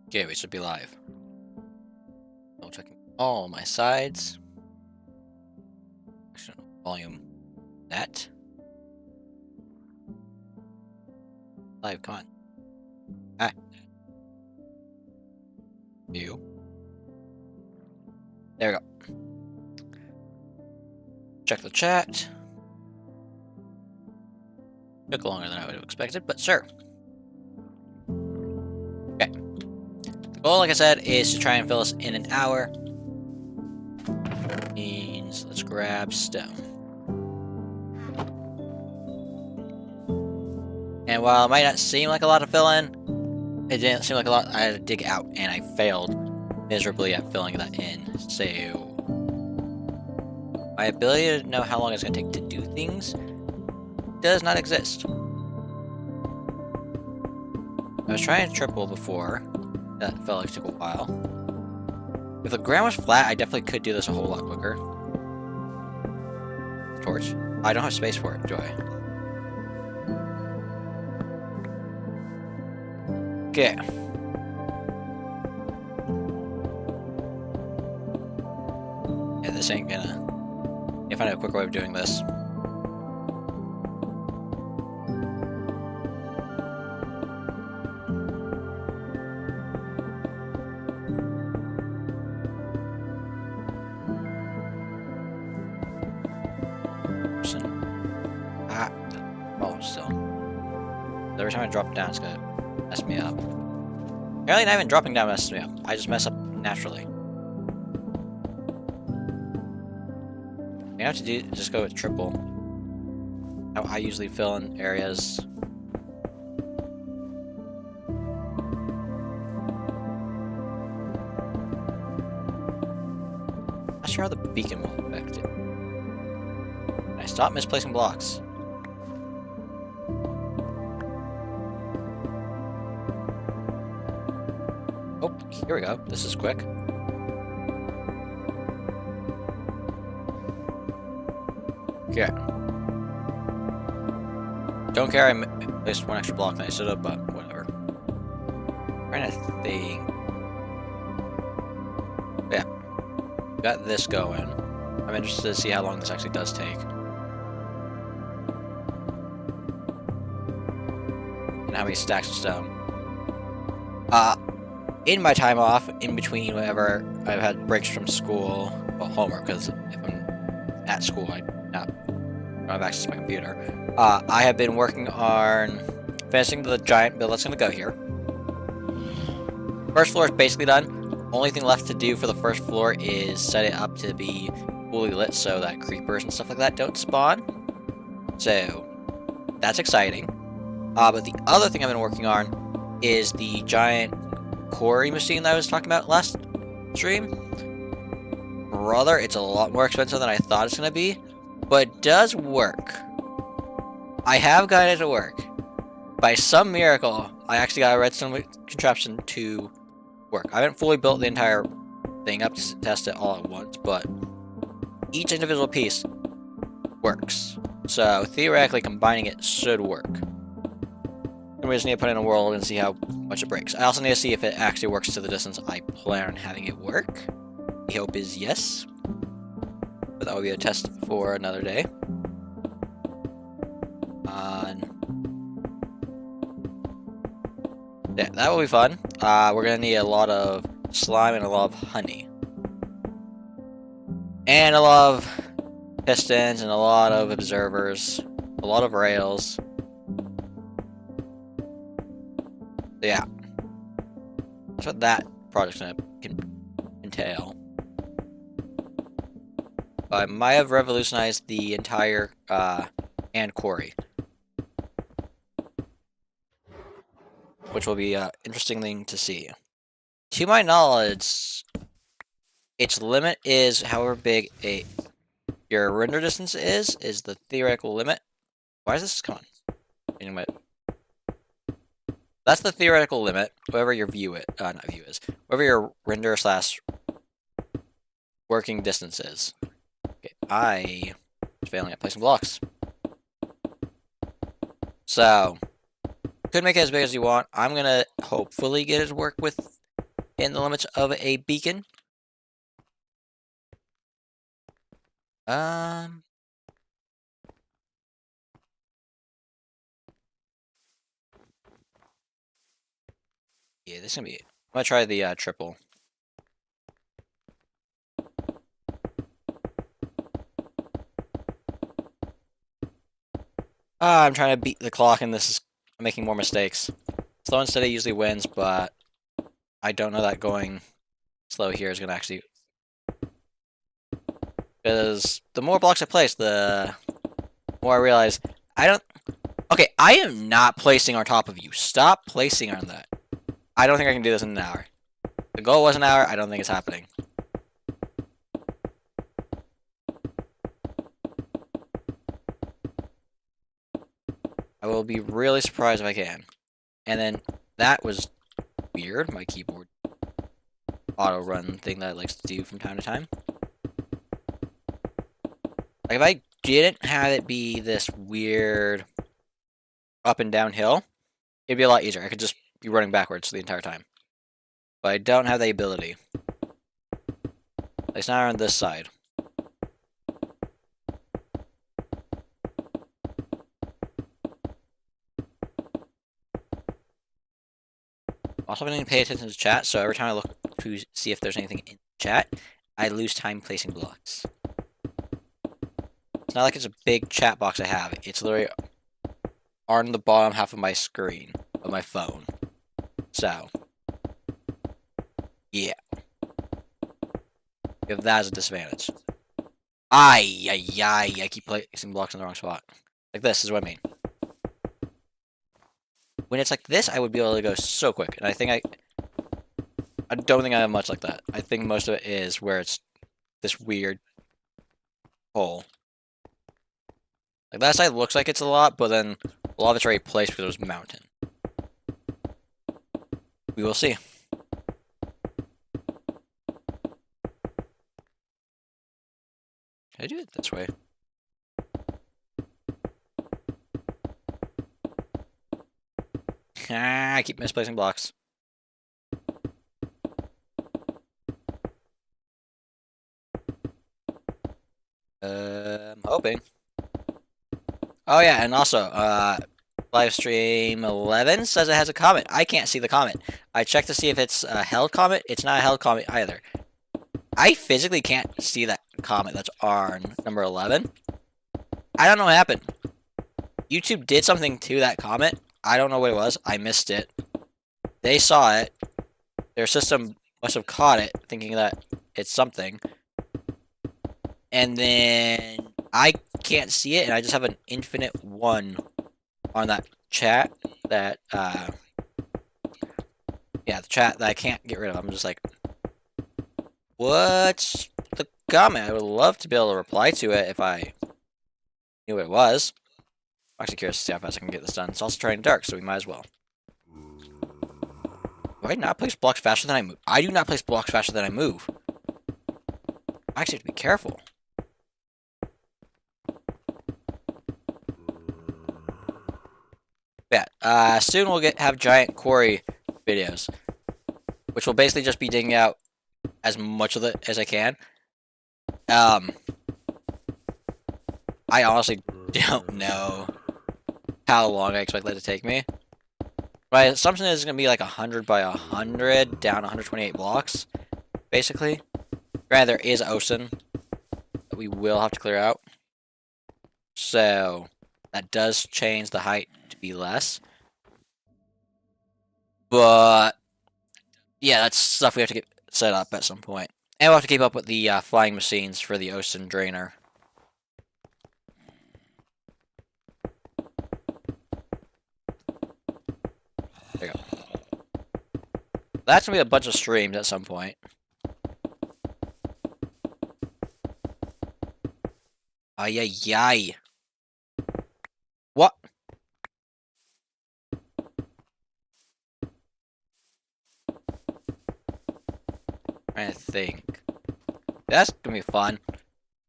Okay, we should be live. I'm checking all my sides. Actually, no, volume. That. Live, come on. Ah. You. There we go. Check the chat. Took longer than I would have expected, but sure. Okay. The goal, like I said, is to try and fill us in an hour. Means let's grab stone. And while it might not seem like a lot to fill in, it didn't seem like a lot. I had to dig out, and I failed miserably at filling that in. So my ability to know how long it's going to take to do things does not exist. I was trying to triple before. That felt like it took a while. If the ground was flat, I definitely could do this a whole lot quicker. Torch. I don't have space for it, do I? Okay. Yeah, this ain't gonna... I find a quicker way of doing this. Every time I drop down, it's gonna mess me up. Apparently not even dropping down messes me up. I just mess up naturally. I have to do just go with triple. How I usually fill in areas. Not sure how the beacon will affect it. Can I stop misplacing blocks? Oh, here we go. This is quick. Okay. Don't care I placed one extra block than I should have, but whatever. I'm trying to think. Yeah. Got this going. I'm interested to see how long this actually does take. And how many stacks of stone. In my time off, in between whenever I've had breaks from school, well, homework, because if I'm at school, I don't have access to my computer. I have been working on finishing the giant build that's going to go here. First floor is basically done. Only thing left to do for the first floor is set it up to be fully lit so that creepers and stuff like that don't spawn. So, that's exciting. But the other thing I've been working on is the giant quarry machine that I was talking about last stream. Brother, it's a lot more expensive than I thought it's going to be, but it does work. I have gotten it to work. By some miracle, I actually got a redstone contraption to work. I haven't fully built the entire thing up to test it all at once, but each individual piece works. So theoretically, combining it should work. And we just need to put it in a world and see how much it breaks. I also need to see if it actually works to the distance I plan on having it work. The hope is yes. But that will be a test for another day. Yeah, that will be fun. We're going to need a lot of slime and a lot of honey. And a lot of pistons and a lot of observers. A lot of rails. Yeah. That's what that project's gonna entail. I might have revolutionized the entire and quarry. Which will be an interesting thing to see. To my knowledge, its limit is however big your render distance is the theoretical limit. Why is this? Come on. Anyway. That's the theoretical limit, whatever your whatever your render / working distance is. Okay, I was failing at placing blocks. So, could make it as big as you want. I'm gonna hopefully get it to work with in the limits of a beacon. Yeah, this is gonna be. I'm gonna try the triple. I'm trying to beat the clock, and this is making more mistakes. Slow and steady usually wins, but I don't know that going slow here is gonna actually. Because the more blocks I place, the more I realize I don't. Okay, I am not placing on top of you. Stop placing on that. I don't think I can do this in an hour. The goal was an hour. I don't think it's happening. I will be really surprised if I can. And then that was weird. My keyboard auto run thing that it likes to do from time to time. Like if I didn't have it be this weird up and down hill, it'd be a lot easier. I could just be running backwards the entire time. But I don't have the ability. At least not on this side. Also, I need to pay attention to chat, so every time I look to see if there's anything in chat, I lose time placing blocks. It's not like it's a big chat box I have. It's literally on the bottom half of my screen of my phone. So, yeah. If that is a disadvantage. I keep placing blocks in the wrong spot. Like this is what I mean. When it's like this, I would be able to go so quick. And I don't think I have much like that. I think most of it is where it's this weird hole. Like that side looks like it's a lot, but then a lot of it's already placed because it was mountain. We will see. Can I do it this way? I keep misplacing blocks. I'm hoping. Oh yeah, and also, livestream 11 says it has a comment. I can't see the comment. I checked to see if it's a held comment. It's not a held comment either. I physically can't see that comment that's on number 11. I don't know what happened. YouTube did something to that comment. I don't know what it was. I missed it. They saw it. Their system must have caught it, thinking that it's something. And then I can't see it, and I just have an infinite 1 on that chat that, yeah, the chat that I can't get rid of. I'm just like, what's the comment? I would love to be able to reply to it if I knew what it was. I'm actually curious to see how fast I can get this done. It's also turning dark, so we might as well. Do I not place blocks faster than I move? I do not place blocks faster than I move. I actually have to be careful. Yeah, soon we'll have giant quarry videos, which will basically just be digging out as much of it as I can. I honestly don't know how long I expect that to take me. My assumption is it's going to be like 100 by 100, down 128 blocks, basically. Granted, there is ocean that we will have to clear out. So, that does change the height to be less. But, yeah, that's stuff we have to get set up at some point. And we'll have to keep up with the flying machines for the ocean drainer. There you go. That's going to be a bunch of streams at some point. Ay. What? I think. That's going to be fun.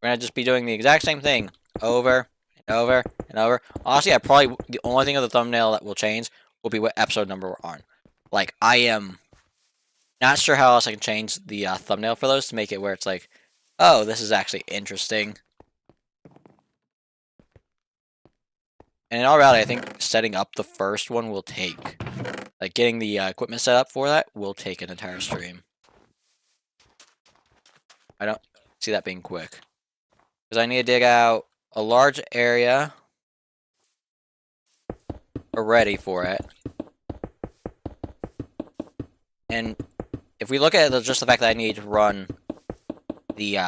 We're going to just be doing the exact same thing over and over and over. Honestly, the only thing of the thumbnail that will change will be what episode number we're on. Like, I am Not sure how else I can change the thumbnail for those to make it where it's like, oh, this is actually interesting. And in all reality, I think setting up the first one will take, like getting the equipment set up for that will take an entire stream. I don't see that being quick. Because I need to dig out a large area already for it. And if we look at just the fact that I need to run the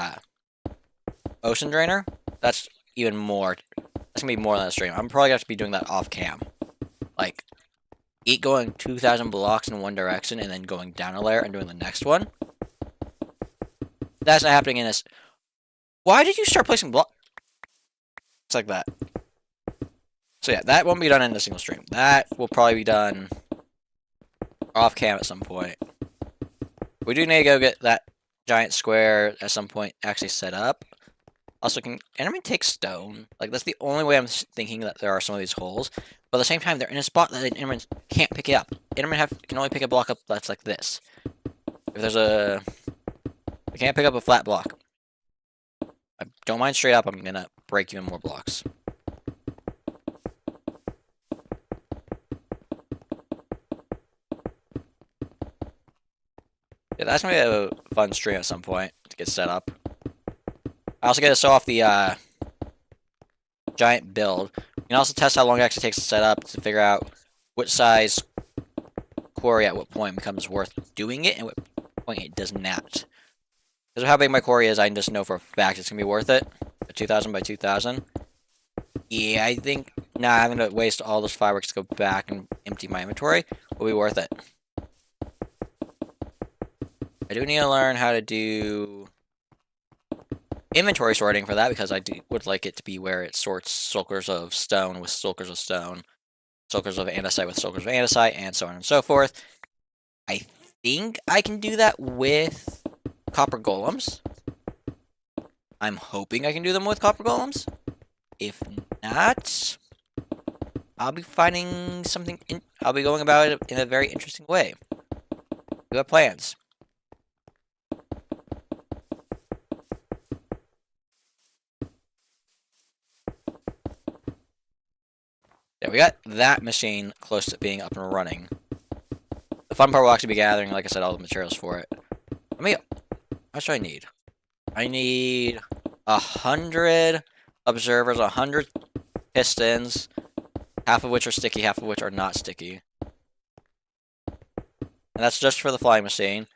ocean drainer, that's even more. That's going to be more than a stream. I'm probably going to have to be doing that off cam. Like, going 2,000 blocks in one direction and then going down a layer and doing the next one. That's not happening in this. Why did you start placing blocks? It's like that. So yeah, that won't be done in a single stream. That will probably be done off cam at some point. We do need to go get that giant square at some point actually set up. Also, can Enderman take stone? Like, that's the only way I'm thinking that there are some of these holes. But at the same time, they're in a spot that an Enderman can't pick it up. Enderman can only pick a block up that's like this. If there's a... I can't pick up a flat block. I don't mind straight up, I'm gonna break even more blocks. Yeah, that's gonna be a fun stream at some point to get set up. I also get to show off the giant build. You can also test how long it actually takes to set up to figure out which size quarry at what point becomes worth doing it and what point it does not. Because of how big my quarry is, I can just know for a fact it's going to be worth it. 2,000 by 2,000. Yeah, I think not having to waste all those fireworks to go back and empty my inventory will be worth it. I do need to learn how to do inventory sorting for that, because I would like it to be where it sorts sulkers of stone with sulkers of stone, sulkers of andesite with sulkers of andesite, and so on and so forth. I think I can do that with copper golems. I'm hoping I can do them with copper golems. If not, I'll be finding something. I'll be going about it in a very interesting way. We have plans. Yeah, we got that machine close to being up and running. The fun part will actually be gathering, like I said, all the materials for it. How much do I need? I need 100 observers, 100 pistons, half of which are sticky, half of which are not sticky. And that's just for the flying machine.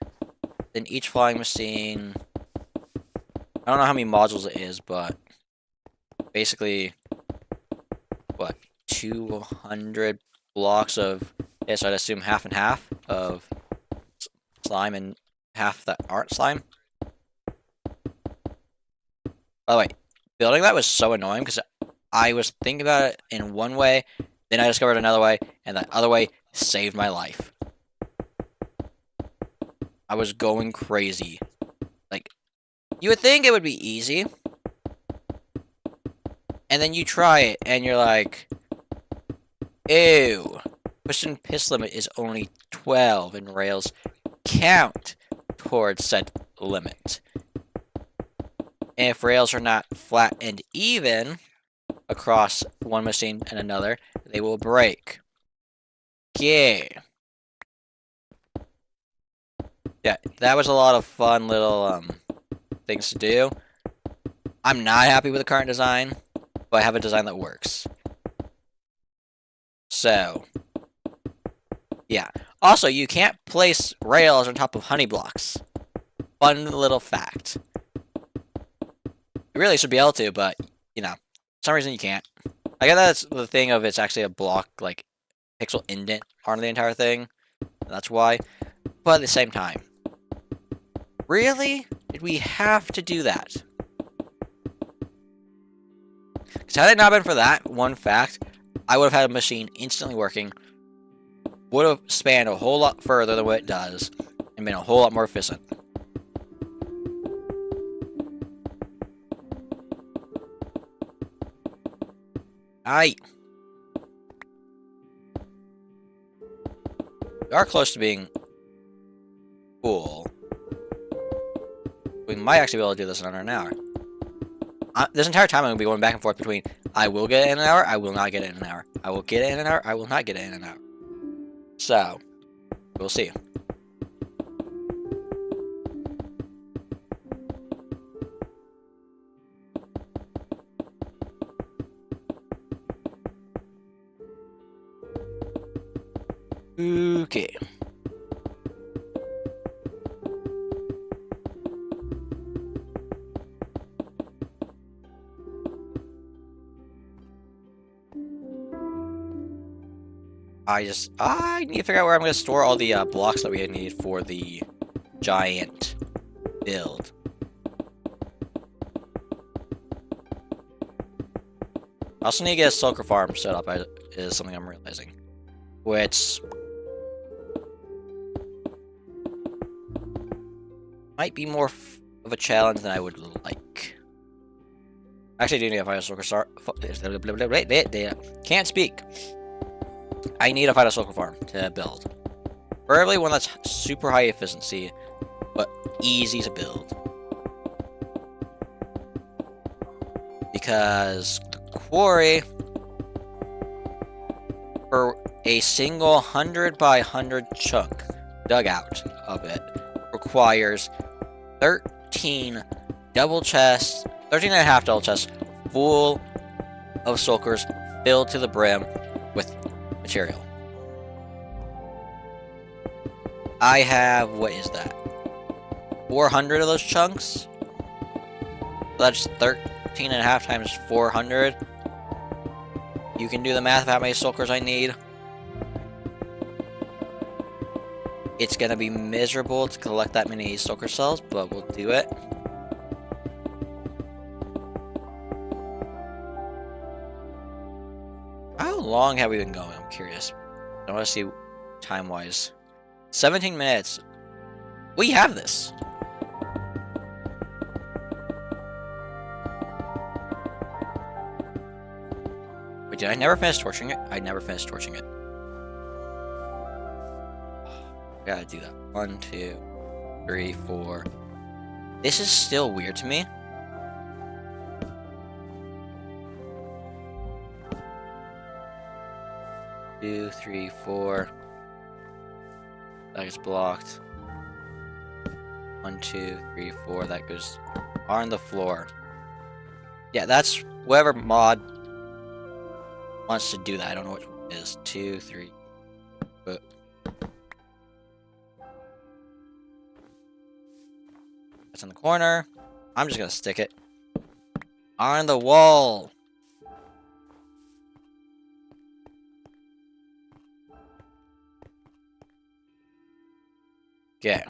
Then each flying machine... I don't know how many modules it is, but... basically... what? 200 blocks of... yeah, so I'd assume half and half of slime and half that aren't slime. By the way, building that was so annoying because I was thinking about it in one way, then I discovered another way, and that other way saved my life. I was going crazy. Like, you would think it would be easy, and then you try it, and you're like, ew, pushing piss limit is only 12, and rails count towards said limit. And if rails are not flat and even across one machine and another, they will break. Yeah. Yeah, that was a lot of fun little things to do. I'm not happy with the current design, but I have a design that works. So, yeah. Also, you can't place rails on top of honey blocks. Fun little fact. You really should be able to, but, you know, for some reason you can't. I guess that's the thing of it's actually a block, like, pixel indent on the entire thing. That's why. But at the same time, really? Did we have to do that? Because had it not been for that one fact, I would have had a machine instantly working, would have spanned a whole lot further than what it does, and been a whole lot more efficient. We are close to being full. We might actually be able to do this in under an hour. This entire time I'm going to be going back and forth between I will get it in an hour, I will not get it in an hour. I will get it in an hour, I will not get it in an hour. So, we'll see. Okay. I need to figure out where I'm going to store all the blocks that we need for the giant build. I also need to get a sulfur farm set up, is something I'm realizing. Which might be more of a challenge than I would like. Actually, I do need to find a sulfur can't speak. I need to find a sulfur farm to build. Preferably one that's super high efficiency, but easy to build. Because the quarry, for a single 100 by 100 chunk dugout of it, requires 13 double chests, 13 and a half double chests full of sulfurs filled to the brim with material. I have, what is that? 400 of those chunks? That's 13 and a half times 400. You can do the math of how many sulfurs I need. It's gonna be miserable to collect that many sulfur cells, but we'll do it. How long have we been going? I'm curious. I want to see time-wise. 17 minutes. We have this. Wait, did I never finish torching it? I never finished torching it. I gotta do that. 1, 2, 3, 4. This is still weird to me. Two, 3, 4. That gets blocked. 1, 2, 3, 4. That goes on the floor. Yeah, that's whatever mod wants to do that. I don't know which one it is. 2, 3. But that's in the corner. I'm just gonna stick it on the wall. Okay.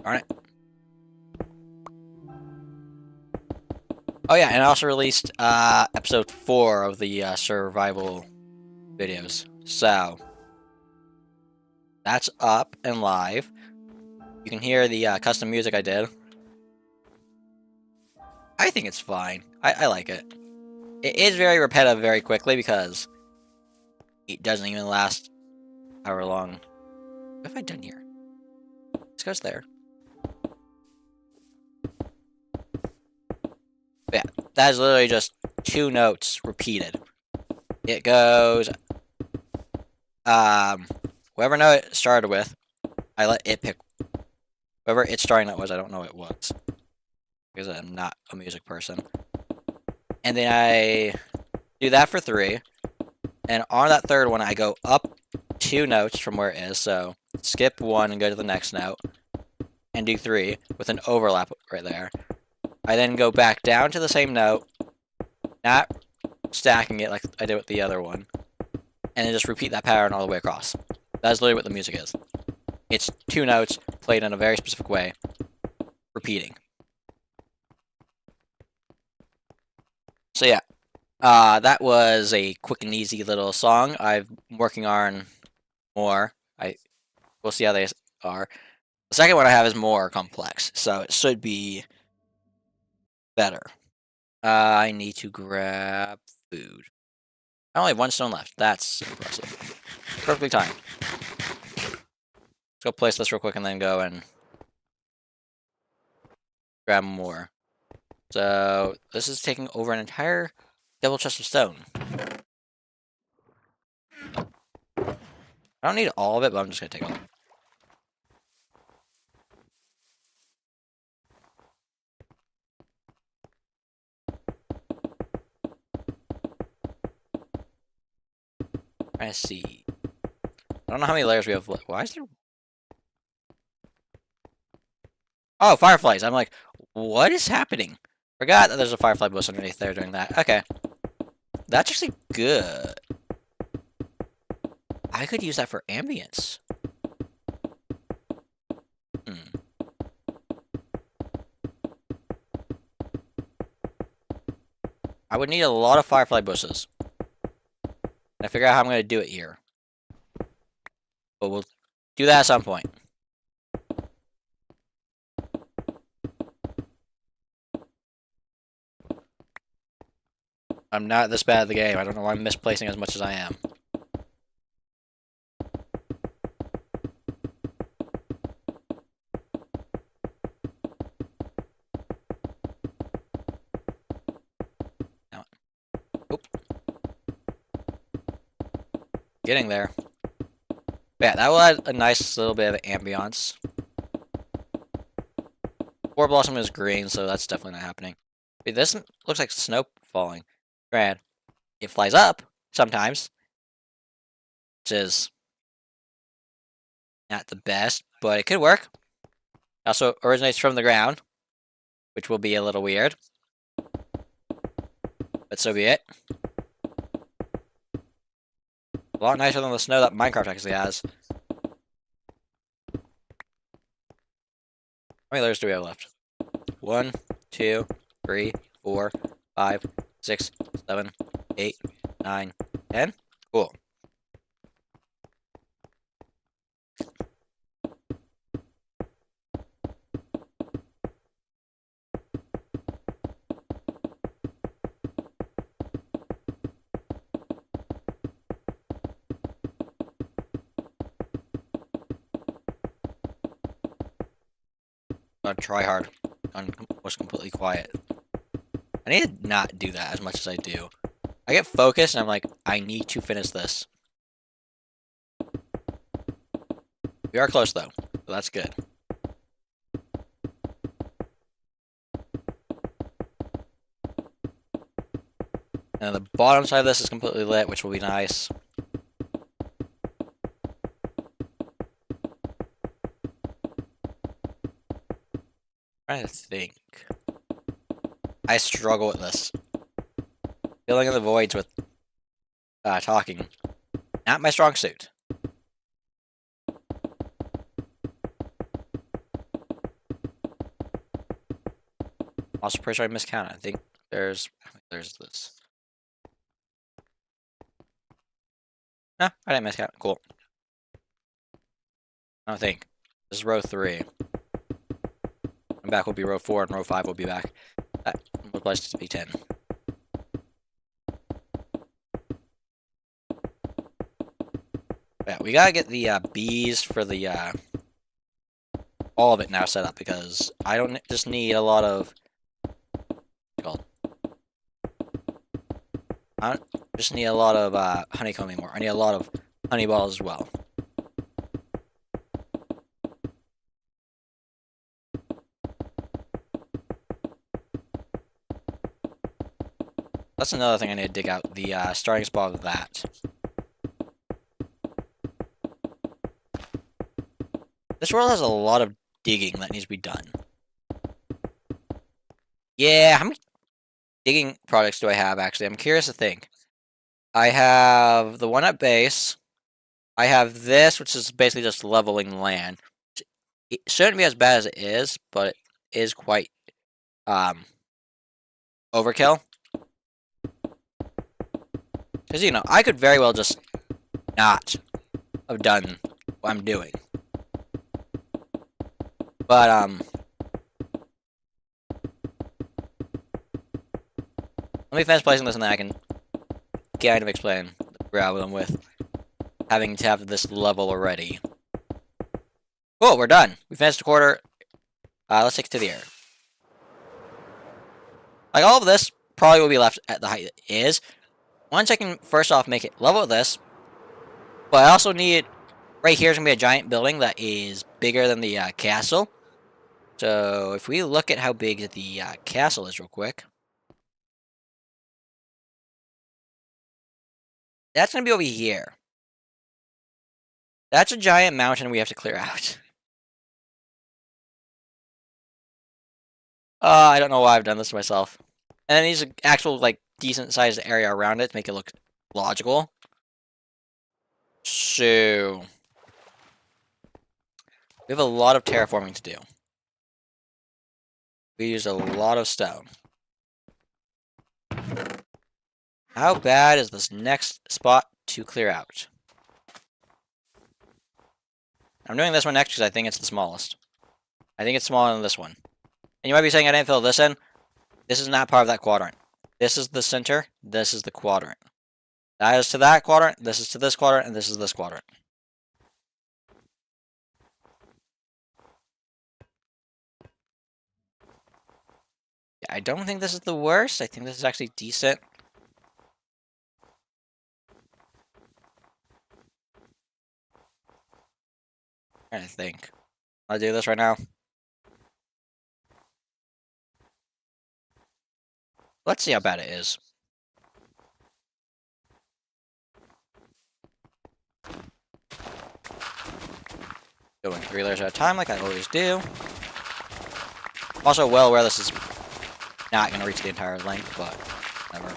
Darn it. Oh yeah, and I also released episode 4 of the survival videos. So that's up and live. You can hear the custom music I did. I think it's fine. I like it. It is very repetitive very quickly because it doesn't even last however long. What have I done here? This goes there. But yeah, that is literally just 2 notes repeated. It goes, whatever note it started with, I let it pick. Whatever its starting note was, I don't know what it was. Because I'm not a music person. And then I do that for 3. And on that third one, I go up 2 notes from where it is. So skip 1 and go to the next note. And do 3 with an overlap right there. I then go back down to the same note. Not stacking it like I did with the other one. And then just repeat that pattern all the way across. That's literally what the music is. It's 2 notes played in a very specific way. Repeating. So yeah, that was a quick and easy little song. I'm working on more. We'll see how they are. The second one I have is more complex, so it should be Better. I need to grab food. I only have 1 stone left. That's impressive. Perfectly timed. Let's go place this real quick and then go and grab more. So this is taking over an entire double chest of stone. I don't need all of it, but I'm just gonna take all of it. I see. I don't know how many layers we have left. Why is there... Oh, fireflies. I'm like, what is happening? Forgot that there's a firefly bush underneath there doing that. Okay. That's actually good. I could use that for ambience. I would need a lot of firefly bushes. I figure out how I'm going to do it here. But we'll do that at some point. I'm not this bad at the game. I don't know why I'm misplacing as much as I am. Now, oop. Getting there. But yeah, that will add a nice little bit of ambiance. Four Blossom is green, so that's definitely not happening. Wait, this looks like snow falling. Granted, it flies up sometimes, which is not the best, but it could work. It also originates from the ground, which will be a little weird. But so be it. A lot nicer than the snow that Minecraft actually has. How many layers do we have left? 1, 2, 3, 4, 5, 6, 7, 8, 9, 10. Cool. Gotta try hard. Was completely quiet. I need to not do that as much as I do. I get focused and I'm like, I need to finish this. We are close though, so that's good. And the bottom side of this is completely lit, which will be nice. I'm trying to think. I struggle with this. Filling in the voids with talking. Not my strong suit. Also pretty sure I miscounted. I think there's this. No, I didn't miscount. Cool. I don't think. This is row 3. And back will be row 4 and row 5 will be back. That will place to be 10. Yeah, we gotta get the bees for the all of it now set up because I don't just need a lot of I don't just need a lot of honeycomb anymore. I need a lot of honey balls as well. That's another thing I need to dig out, the starting spot of that. This world has a lot of digging that needs to be done. Yeah, how many digging products do I have, actually? I'm curious to think. I have the one at base. I have this, which is basically just leveling land. It shouldn't be as bad as it is, but it is quite overkill. Because, you know, I could very well just not have done what I'm doing. But, Let me finish placing this and then I can kind of explain the problem with having to have this level already. Cool, we're done. We finished the quarter. Let's take it to the air. Like, all of this probably will be left at the height it is. Once I can, first off, make it level with this. But I also need... Right here is going to be a giant building that is bigger than the castle. So, if we look at how big the castle is real quick. That's going to be over here. That's a giant mountain we have to clear out. I don't know why I've done this to myself. And then needs an actual, like, decent-sized area around it to make it look logical. So... we have a lot of terraforming to do. We used a lot of stone. How bad is this next spot to clear out? I'm doing this one next because I think it's the smallest. I think it's smaller than this one. And you might be saying I didn't fill this in. This is not part of that quadrant. This is the center. This is the quadrant. That is to that quadrant. This is to this quadrant. And this is this quadrant. Yeah, I don't think this is the worst. I think this is actually decent. I think. I'll do this right now. Let's see how bad it is. Going 3 layers at a time like I always do. Also well aware this is not going to reach the entire length, but whatever.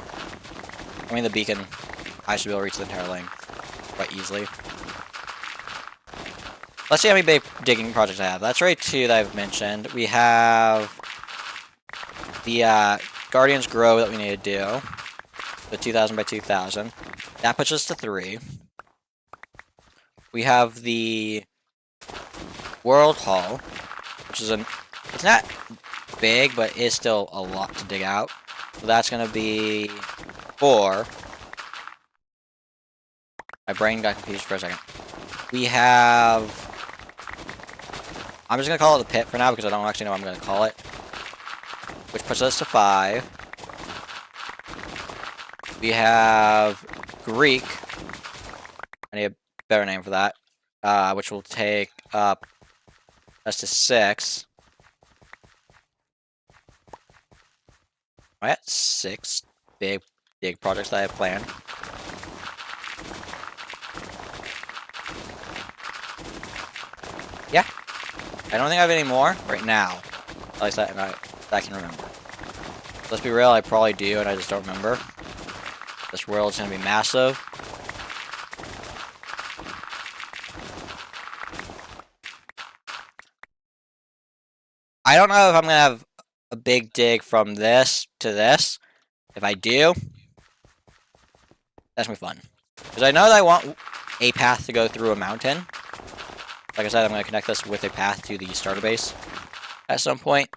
I mean the beacon, I should be able to reach the entire length quite easily. Let's see how many big digging projects I have. That's right, 2 that I've mentioned. We have the Guardian's Grove that we need to do. The 2,000 by 2,000. That puts us to 3. We have the World Hall, which is it's not big, but it's still a lot to dig out. So that's going to be 4. My brain got confused for a second. We have... I'm just going to call it the pit for now because I don't actually know what I'm going to call it. Which puts us to 5. We have Greek. I need a better name for that. Which will take up us to 6. I at 6 big projects that I have planned. Yeah. I don't think I have any more right now. At least that I can remember. Let's be real, I probably do, and I just don't remember. This world's gonna be massive. I don't know if I'm gonna have a big dig from this to this. If I do, that's gonna be fun. Because I know that I want a path to go through a mountain. Like I said, I'm gonna connect this with a path to the starter base at some point.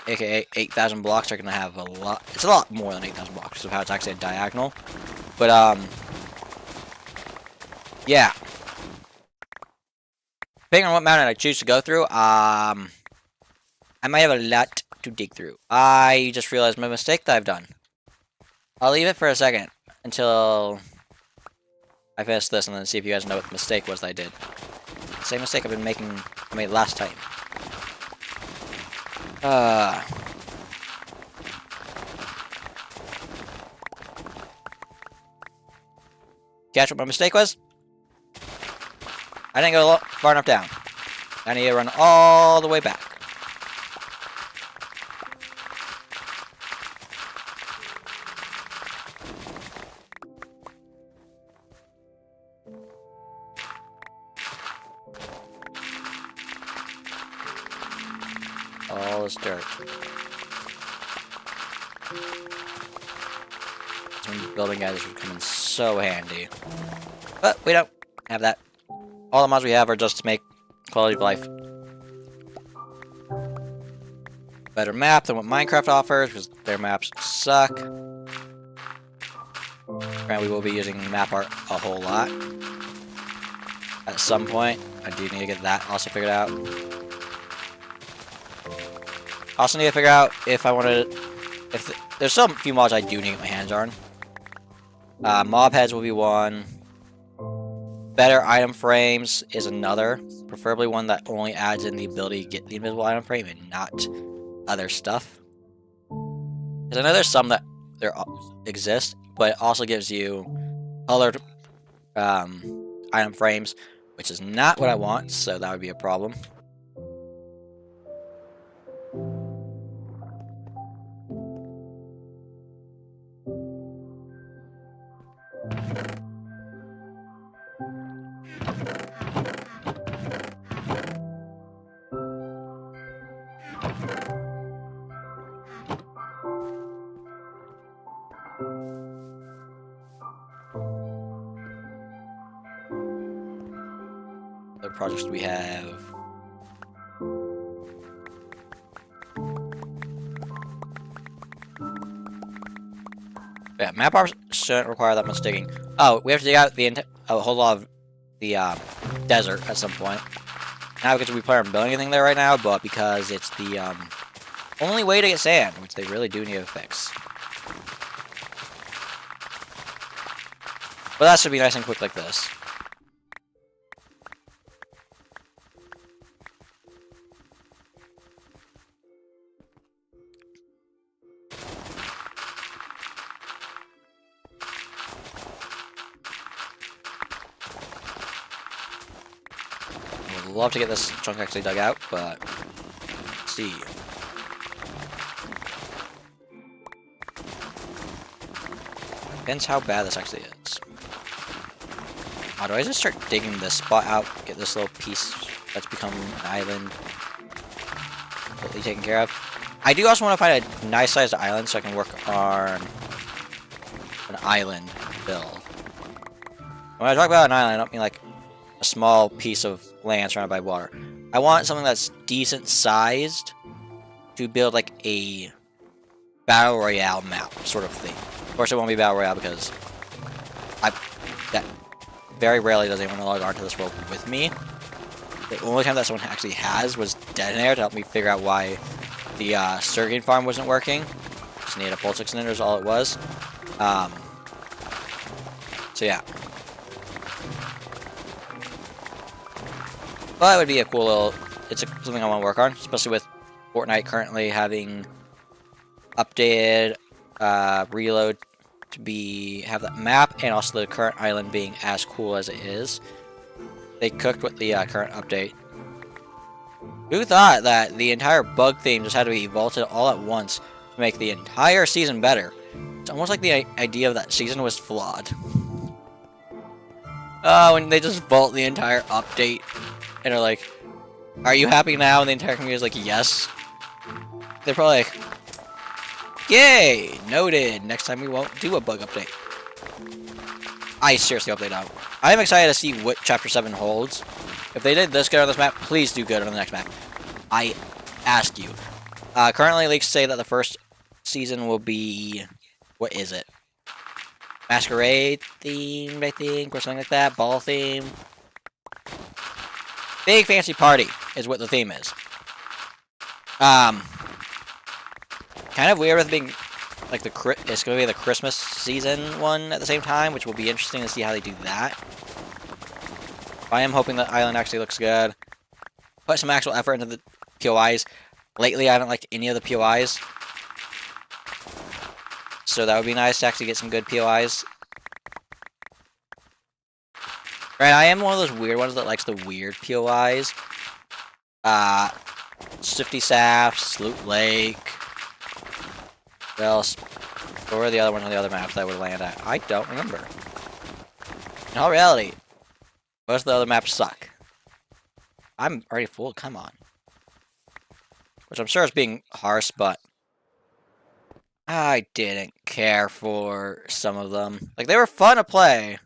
AKA 8,000 blocks are gonna have a lot. It's a lot more than 8,000 blocks of how it's actually a diagonal. But yeah. Depending on what mountain I choose to go through, I might have a lot to dig through. I just realized my mistake that I've done. I'll leave it for a second until I finish this and then see if you guys know what the mistake was that I did. The same mistake I made last time. Catch what my mistake was? I didn't go far enough down. I need to run all the way back. All this dirt. Some building guys would come in so handy. But we don't have that. All the mods we have are just to make quality of life better map than what Minecraft offers, because their maps suck. And we will be using map art a whole lot. At some point, I do need to get that also figured out. Also need to figure out if I want to... there's still a few mods I do need to get my hands on. Mob heads will be one. Better item frames is another. Preferably one that only adds in the ability to get the invisible item frame and not other stuff. Because I know there's some that there exist, but it also gives you colored item frames, which is not what I want, so that would be a problem. Other projects we have. Yeah, map art shouldn't require that much digging. Oh, we have to dig out the a whole lot of the desert at some point. Not because we plan on building anything there right now, but because it's the only way to get sand, which they really do need to fix. But that should be nice and quick like this. Would love to get this chunk actually dug out, but let's see. Depends how bad this actually is. How do I just start digging this spot out, get this little piece that's become an island completely taken care of? I do also want to find a nice sized island so I can work on an island build. When I talk about an island, I don't mean like a small piece of land surrounded by water. I want something that's decent sized to build like a battle royale map sort of thing. Of course, it won't be battle royale because that very rarely does anyone log on to this world with me. The only time that someone actually has was Dead Air to help me figure out why the Surgeon farm wasn't working. Just needed a pulse extender is all it was. So yeah. But it would be a cool little... It's something I want to work on, especially with Fortnite currently having updated reload to have that map, and also the current island being as cool as it is. They cooked with the current update. Who thought that the entire bug theme just had to be vaulted all at once to make the entire season better? It's almost like the idea of that season was flawed. Oh, and they just vault the entire update and are like, "Are you happy now?" And the entire community is like, "Yes." They're probably like, "Yay! Noted. Next time we won't do a bug update." I seriously hope they don't. I am excited to see what Chapter 7 holds. If they did this good on this map, please do good on the next map. I ask you. Currently, leaks say that the first season will be... What is it? Masquerade themed, I think, or something like that. Ball theme. Big fancy party is what the theme is. Kind of weird with being like it's going to be the Christmas season one at the same time, which will be interesting to see how they do that. I am hoping the island actually looks good. Put some actual effort into the POIs. Lately, I haven't liked any of the POIs. So that would be nice to actually get some good POIs. Right, I am one of those weird ones that likes the weird POIs. Swifty Sap, Sloot Lake. What else? What were the other ones on the other maps that I would land at? I don't remember. In all reality, most of the other maps suck. I'm already full, come on. Which I'm sure is being harsh, but I didn't care for some of them. Like, they were fun to play,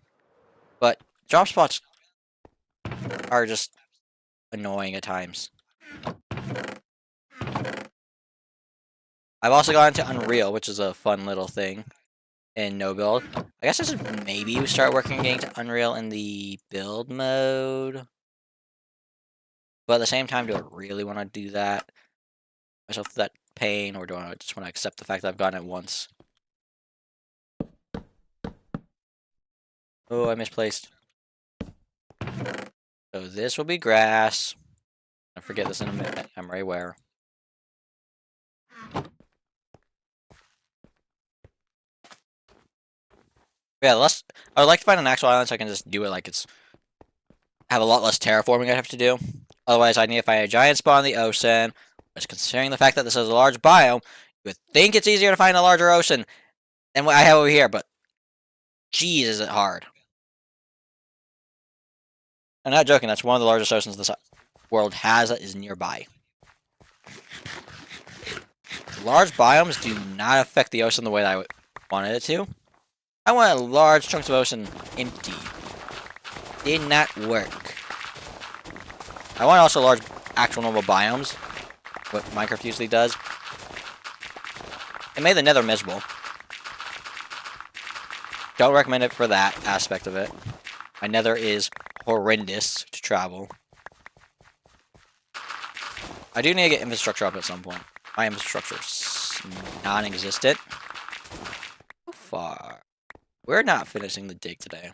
but drop spots are just annoying at times. I've also gone into Unreal, which is a fun little thing. in no build. I guess I should maybe start working on getting to Unreal in the build mode. But at the same time, do I really want to do that? Myself to that pain, or do I just want to accept the fact that I've gotten it once? Oh, I misplaced. So this will be grass. I forget this in a minute. I'm right where. Yeah, I would like to find an actual island so I can just do it like it's have a lot less terraforming I have to do. Otherwise, I need to find a giant spawn in the ocean. Just considering the fact that this is a large biome, you would think it's easier to find a larger ocean than what I have over here, but geez, is it hard. I'm not joking, that's one of the largest oceans this world has that is nearby. Large biomes do not affect the ocean the way that I wanted it to. I wanted large chunks of ocean empty. Did not work. I want also large actual normal biomes, what Minecraft usually does. It made the nether miserable. Don't recommend it for that aspect of it. My nether is horrendous to travel. I do need to get infrastructure up at some point. My infrastructure is non-existent. So far. We're not finishing the dig today.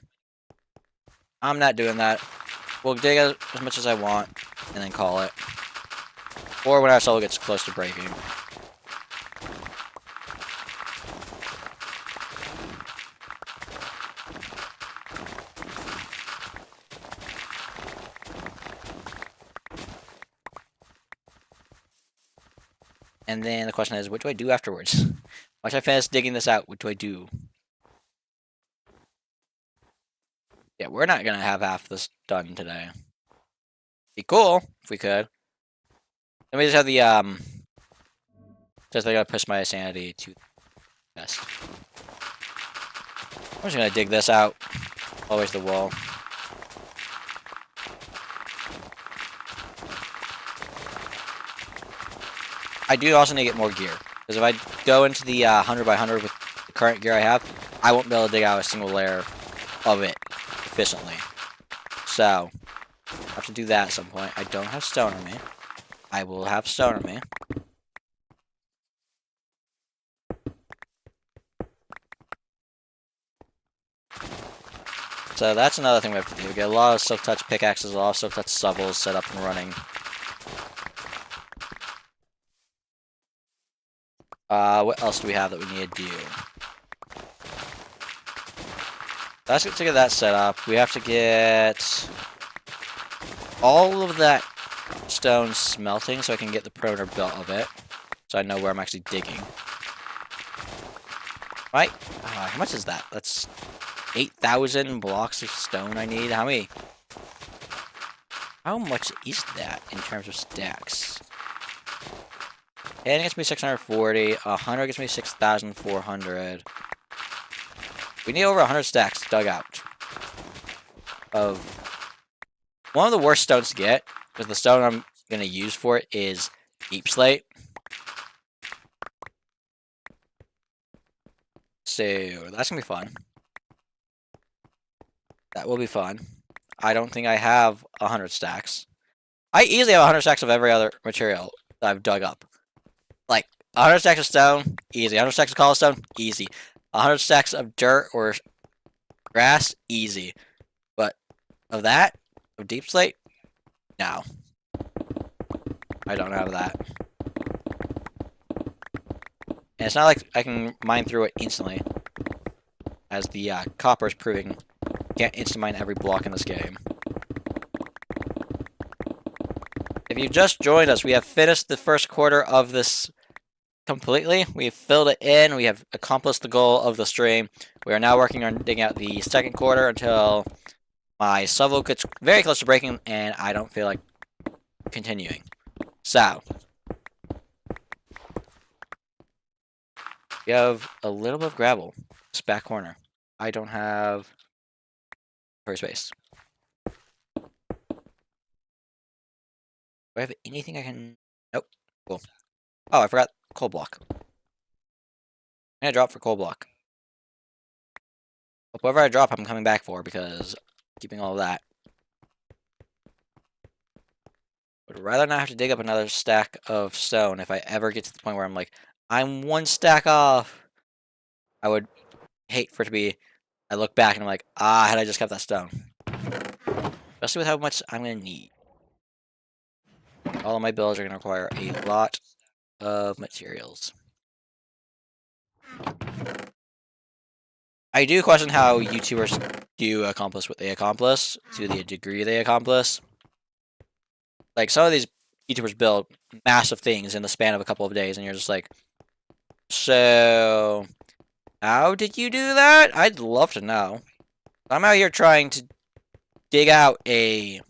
I'm not doing that. We'll dig as much as I want, and then call it. Or when our soul gets close to breaking. And then the question is, what do I do afterwards? Once I finish digging this out, what do I do? Yeah, we're not gonna have half this done today. Be cool if we could. Let me just have the just I gotta push my sanity to best. I'm just gonna dig this out. Always the wall. I do also need to get more gear. Because if I go into the 100 by 100 with the current gear I have, I won't be able to dig out a single layer of it efficiently. So, I have to do that at some point. I don't have stone on me. I will have stone on me. So that's another thing we have to do. Get a lot of silk touch pickaxes, a lot of silk touch shovels set up and running. What else do we have that we need to do? Let's get to get that set up. We have to get all of that stone smelting so I can get the perimeter built of it. So I know where I'm actually digging. Right? How much is that? That's 8,000 blocks of stone I need. How much is that in terms of stacks? 10 gets me 640. 100 gets me 6,400. We need over 100 stacks dug out. Of one of the worst stones to get, because the stone I'm going to use for it is deep slate. So that's going to be fun. That will be fun. I don't think I have 100 stacks. I easily have 100 stacks of every other material that I've dug up. Like, 100 stacks of stone, easy. 100 stacks of cobblestone, easy. 100 stacks of dirt or grass, easy. But of that, of deep slate, no. I don't have that. And it's not like I can mine through it instantly. As the copper is proving, you can't instant mine every block in this game. If you just joined us, we have finished the first quarter of this completely. We've filled it in. We have accomplished the goal of the stream. We are now working on digging out the second quarter until my shovel gets very close to breaking and I don't feel like continuing. So, we have a little bit of gravel. This back corner. I don't have for space. Do I have anything I can... Nope. Cool. Oh, I forgot coal block. I'm gonna drop for coal block. whatever I drop, I'm coming back for, because keeping all of that. Would rather not have to dig up another stack of stone if I ever get to the point where I'm like, I'm one stack off. I would hate for it to be, I look back and I'm like, had I just kept that stone. Especially with how much I'm going to need. All of my builds are going to require a lot of materials. I do question how YouTubers do accomplish what they accomplish, to the degree they accomplish. Like, some of these YouTubers build massive things in the span of a couple of days, and you're just like, so, how did you do that? I'd love to know. I'm out here trying to dig out a,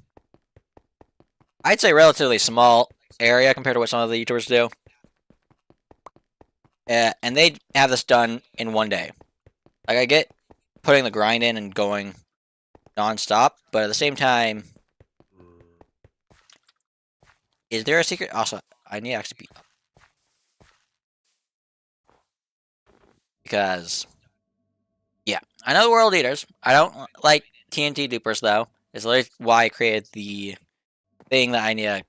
I'd say, relatively small area compared to what some of the YouTubers do. And they have this done in one day. Like, I get putting the grind in and going non-stop, but at the same time, is there a secret? Also, I need to actually be up. Because, yeah, I know the world eaters. I don't like TNT dupers, though. It's literally why I created the thing that I need to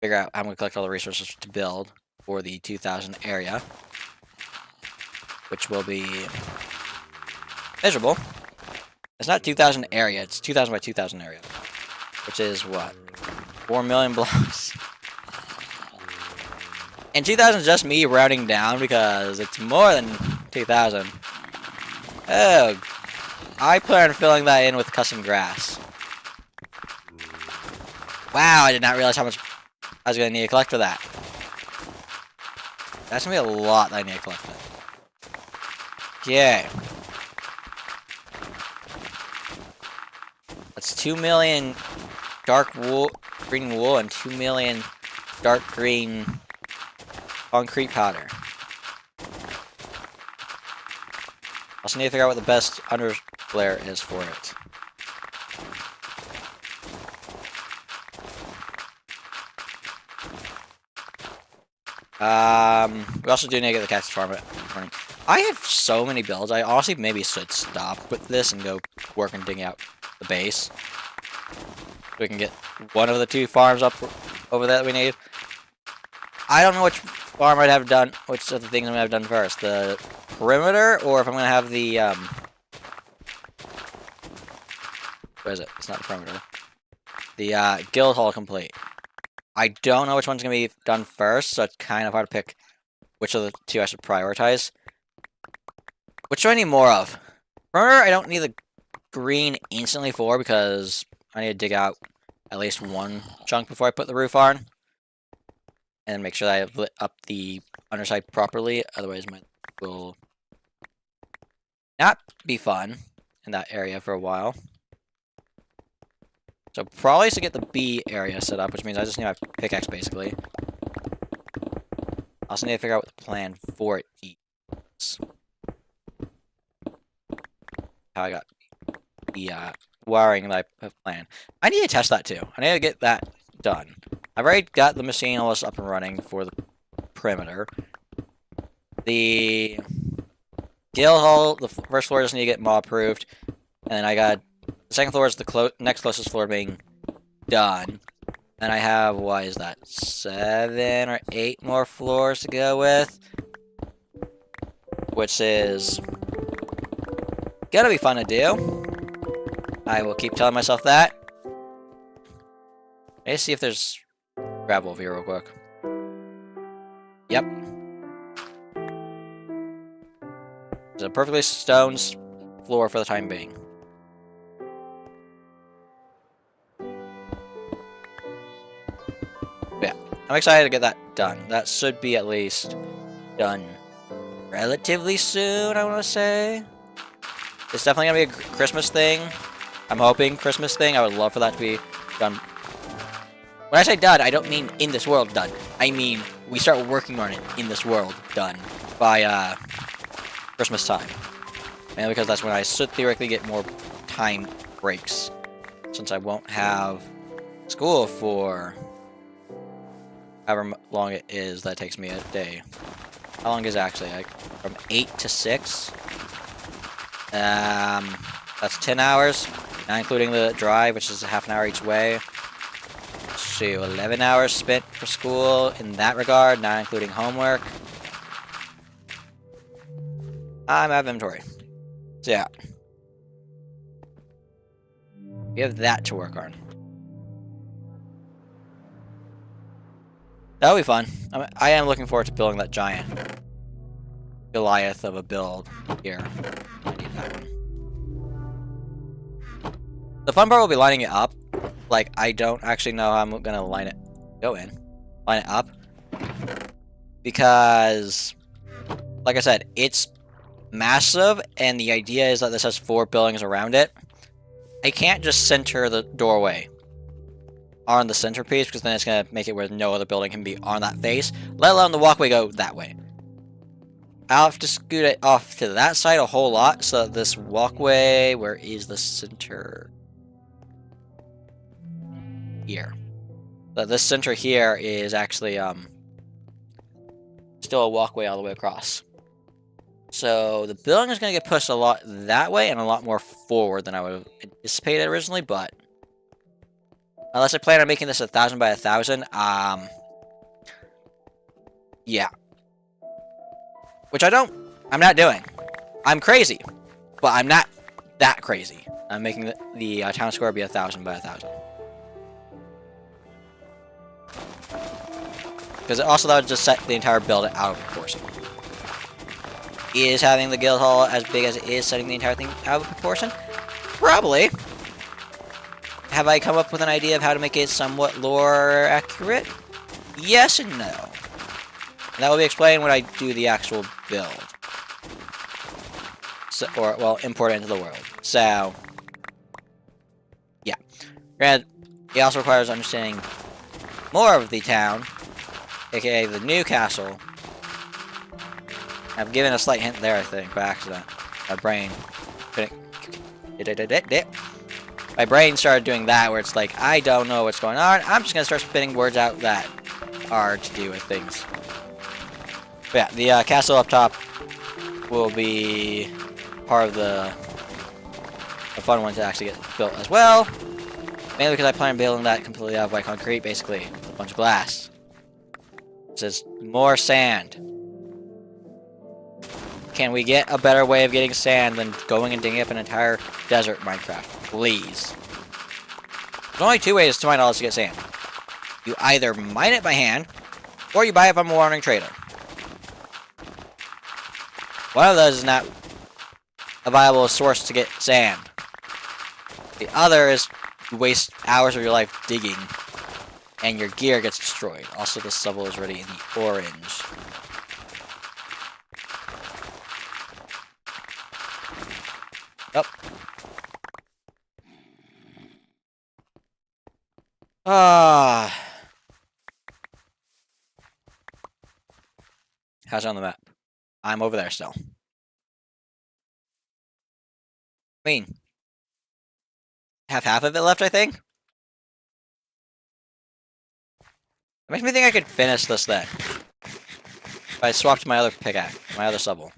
figure out how I'm going to collect all the resources to build for the 2000 area. Which will be miserable. It's not 2000 area, it's 2000 by 2000 area. Which is what? 4 million blocks. And 2000 is just me rounding down because it's more than 2000. Oh, I plan on filling that in with custom grass. Wow, I did not realize how much I was going to need to collect for that. That's going to be a lot that I need to collect for that. Okay. That's 2 million dark wool, green wool, and 2 million dark green concrete powder. Also need to figure out what the best under flare is for it. We also do need to get the cactus farm running. I have so many builds. I honestly maybe should stop with this and go work on digging out the base. So we can get one of the 2 farms up over there that we need. I don't know which farm I'd have done, which of the things I'm going to have done first. The perimeter, or if I'm going to have the, what is it? It's not the perimeter. The, guild hall complete. I don't know which one's going to be done first, so it's kind of hard to pick which of the 2 I should prioritize. Which do I need more of? Perimeter, I don't need the green instantly for, because I need to dig out at least one chunk before I put the roof on. And make sure that I've lit up the underside properly, otherwise my will not be fun in that area for a while. So probably to get the B area set up, which means I just need a pickaxe basically. I also need to figure out what the plan for it is. How I got the wiring that I have planned. I need to test that too. I need to get that done. I've already got the machine almost up and running for the perimeter. The guild hall, the first floor just need to get mob proofed. And then I got the second floor is the next closest floor being done. And I have, what is that, 7 or 8 more floors to go with. Which is gonna be fun to do. I will keep telling myself that. Let's see if there's gravel over here real quick. Yep. There's a perfectly stone floor for the time being. Yeah, I'm excited to get that done. That should be at least done relatively soon, I want to say. It's definitely going to be a Christmas thing. I'm hoping Christmas thing. I would love for that to be done. When I say done, I don't mean in this world done. I mean we start working on it in this world done by Christmas time. Mainly because that's when I should theoretically get more time breaks. Since I won't have school for however long it is that takes me a day. How long is it actually? Like from 8 to 6? That's 10 hours, not including the drive, which is a half an hour each way. So 11 hours spent for school in that regard, not including homework. I'm out of inventory. So yeah. We have that to work on. That'll be fun. I am looking forward to building that giant Goliath of a build here. I need that one. The fun part will be lining it up. Like, I don't actually know how I'm gonna line it up. Because, like I said, it's massive, and the idea is that this has 4 buildings around it. I can't just center the doorway on the centerpiece, because then it's going to make it where no other building can be on that face, let alone the walkway go that way. I'll have to scoot it off to that side a whole lot, so that this walkway, where is the center? Here. So this center here is actually still a walkway all the way across. So the building is going to get pushed a lot that way and a lot more forward than I would have anticipated originally, but unless I plan on making this 1,000 by 1,000, yeah. Which I'm not doing. I'm crazy, but I'm not that crazy. I'm making the town square be 1,000 by 1,000. Because also that would just set the entire building out of proportion. Is having the guild hall as big as it is setting the entire thing out of proportion? Probably. Have I come up with an idea of how to make it somewhat lore accurate? Yes and no. And that will be explained when I do the actual build. So, well, import it into the world. So, yeah. Granted, it also requires understanding more of the town, aka the new castle. I've given a slight hint there, I think, by accident. My brain My brain started doing that, where it's like, I don't know what's going on. I'm just gonna start spitting words out that are to do with things. But yeah, the castle up top will be part of the fun one to actually get built as well. Mainly because I plan on building that completely out of white concrete, basically a bunch of glass. This is more sand. Can we get a better way of getting sand than going and digging up an entire desert Minecraft? Please. There's only 2 ways, to my knowledge, to get sand. You either mine it by hand, or you buy it from a wandering trader. One of those is not a viable source to get sand. The other is you waste hours of your life digging, and your gear gets destroyed. Also, the shovel is already in the orange. Yep. How's it on the map? I'm over there still. I mean, have half of it left, I think. It makes me think I could finish this then. If I swapped my other pickaxe, my other shovel.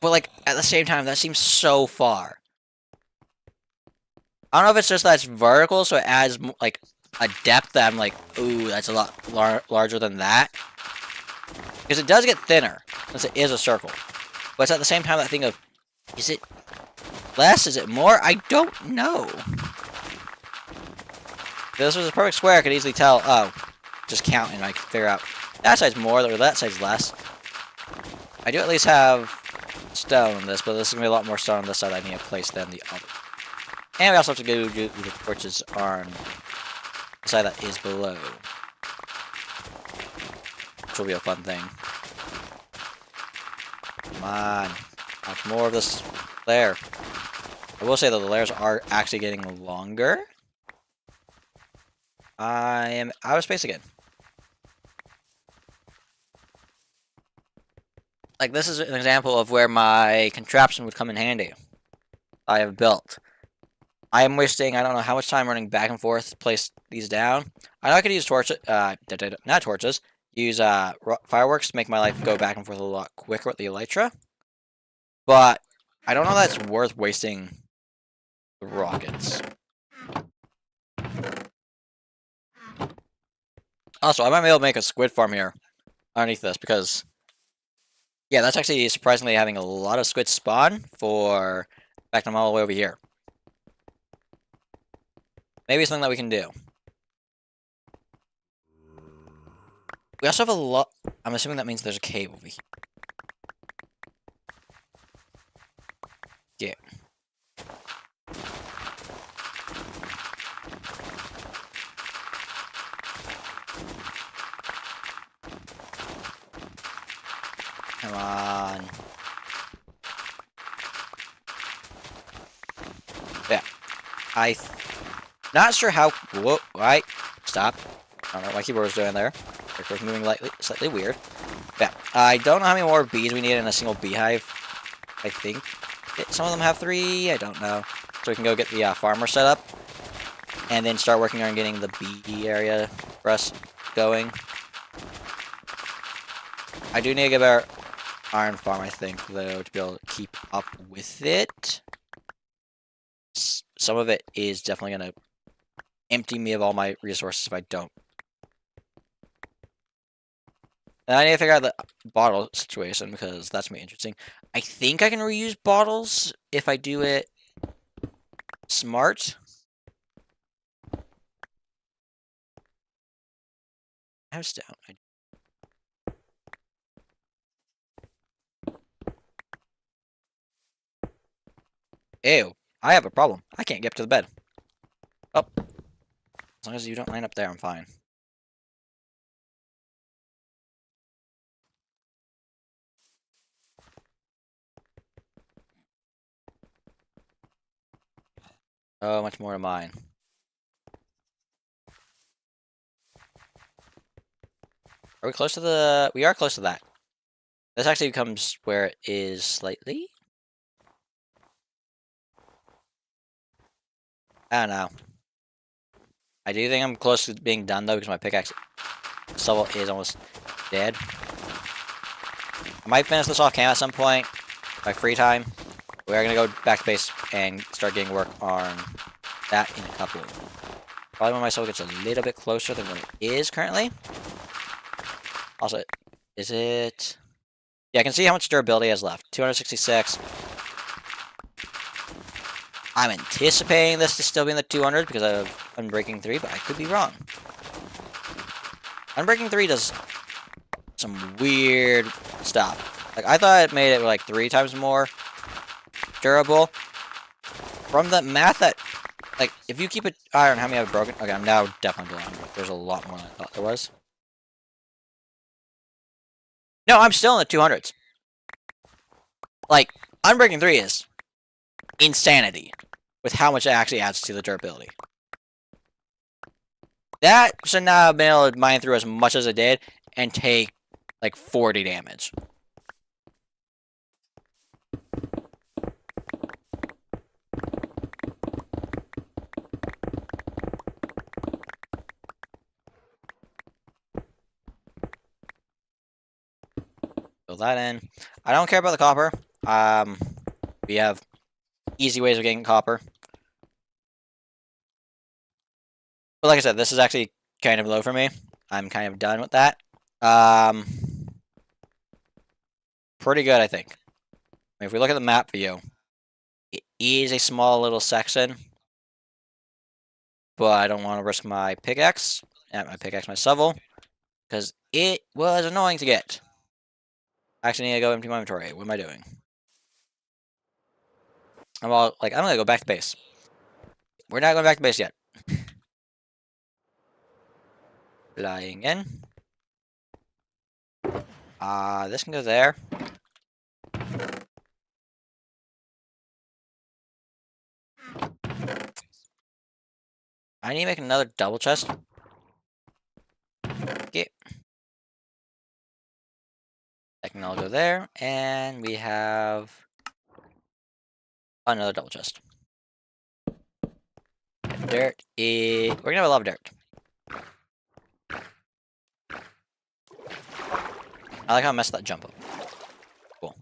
But, like, at the same time, that seems so far. I don't know if it's just that it's vertical, so it adds, like, a depth that I'm like, ooh, that's a lot larger than that. Because it does get thinner, since it is a circle. But it's at the same time that thing of, is it less? Is it more? I don't know. If this was a perfect square, I could easily tell, oh, just count and I can figure out that side's more, or that side's less. I do at least have stone on this, but this is going to be a lot more stone on this side I need to place than the other. And we also have to go do the torches on the side that is below. Which will be a fun thing. Come on. Much more of this layer. I will say that the layers are actually getting longer. I am out of space again. Like, this is an example of where my contraption would come in handy. I have built. I am wasting, I don't know how much time running back and forth to place these down. I know I could use torches, not torches, use fireworks to make my life go back and forth a lot quicker with the elytra. But I don't know that's worth wasting the rockets. Also, I might be able to make a squid farm here underneath this because, yeah, that's actually surprisingly having a lot of squid spawn for back them all the way over here. Maybe something that we can do. We also have a lot. I'm assuming that means there's a cave over here. Yeah. Come on. Yeah. Not sure how. Whoa, right. Stop. I don't know what my keyboard was doing there. It was moving slightly weird. Yeah. I don't know how many more bees we need in a single beehive. I think some of them have 3. I don't know. So we can go get the farmer set up. And then start working on getting the bee area for us going. I do need to get our iron farm, I think, though, to be able to keep up with it. Some of it is definitely going to empty me of all my resources if I don't. And I need to figure out the bottle situation because that's going to be interesting. I think I can reuse bottles if I do it smart. House down. Ew. I have a problem. I can't get up to the bed. Oh. As long as you don't line up there, I'm fine. Oh, much more to mine. Are we close to the... We are close to that. This actually becomes where it is slightly. I don't know. I do think I'm close to being done, though, because my pickaxe shovel is almost dead. I might finish this off cam at some point, my free time. We are going to go back to base and start getting work on that in a couple. Probably when my soul gets a little bit closer than what it is currently. Also, is it... Yeah, I can see how much durability has left. 266. I'm anticipating this to still be in the 200s because of Unbreaking 3, but I could be wrong. Unbreaking 3 does some weird stuff. Like, I thought it made it like 3 times more durable. From the math that, like, if you keep it iron, how many have broken? Okay, I'm now definitely below 100. There's a lot more than I thought there was. No, I'm still in the 200s. Like, Unbreaking 3 is insanity with how much it actually adds to the durability. That should not have been able to mine through as much as it did and take like 40 damage. Fill that in. I don't care about the copper. We have easy ways of getting copper. But like I said, this is actually kind of low for me. I'm kind of done with that. Pretty good, I think. I mean, if we look at the map view, it is a small little section. But I don't want to risk my pickaxe, my shovel, because it was annoying to get. I actually need to go empty my inventory. What am I doing? I'm gonna go back to base. We're not going back to base yet. Flying in. This can go there. I need to make another double chest. Okay. That can all go there, and we have another double chest. Dirt is... We're gonna have a lot of dirt. I like how I messed that jump up. Cool.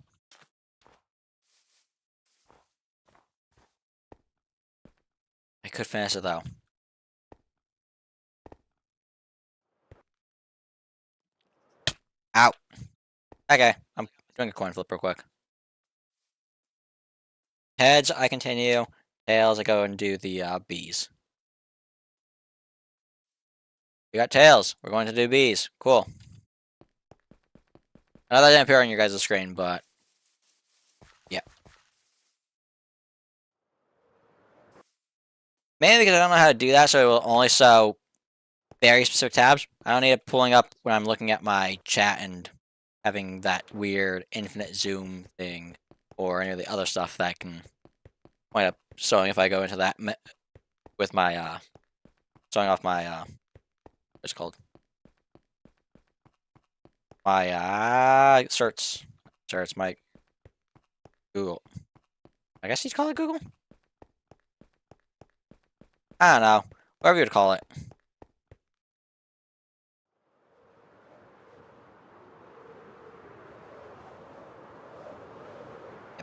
I could finish it though. Ow. Okay, I'm doing a coin flip real quick. Heads, I continue. Tails, I go and do the bees. We got tails. We're going to do bees. Cool. I know that didn't appear on your guys' screen, but yeah. Mainly because I don't know how to do that, so it will only show very specific tabs. I don't need it pulling up when I'm looking at my chat and having that weird infinite zoom thing or any of the other stuff that can wind up showing if I go into that with my showing off my what's it called? My search my Google. I guess you'd call it Google? I don't know. Whatever you would call it.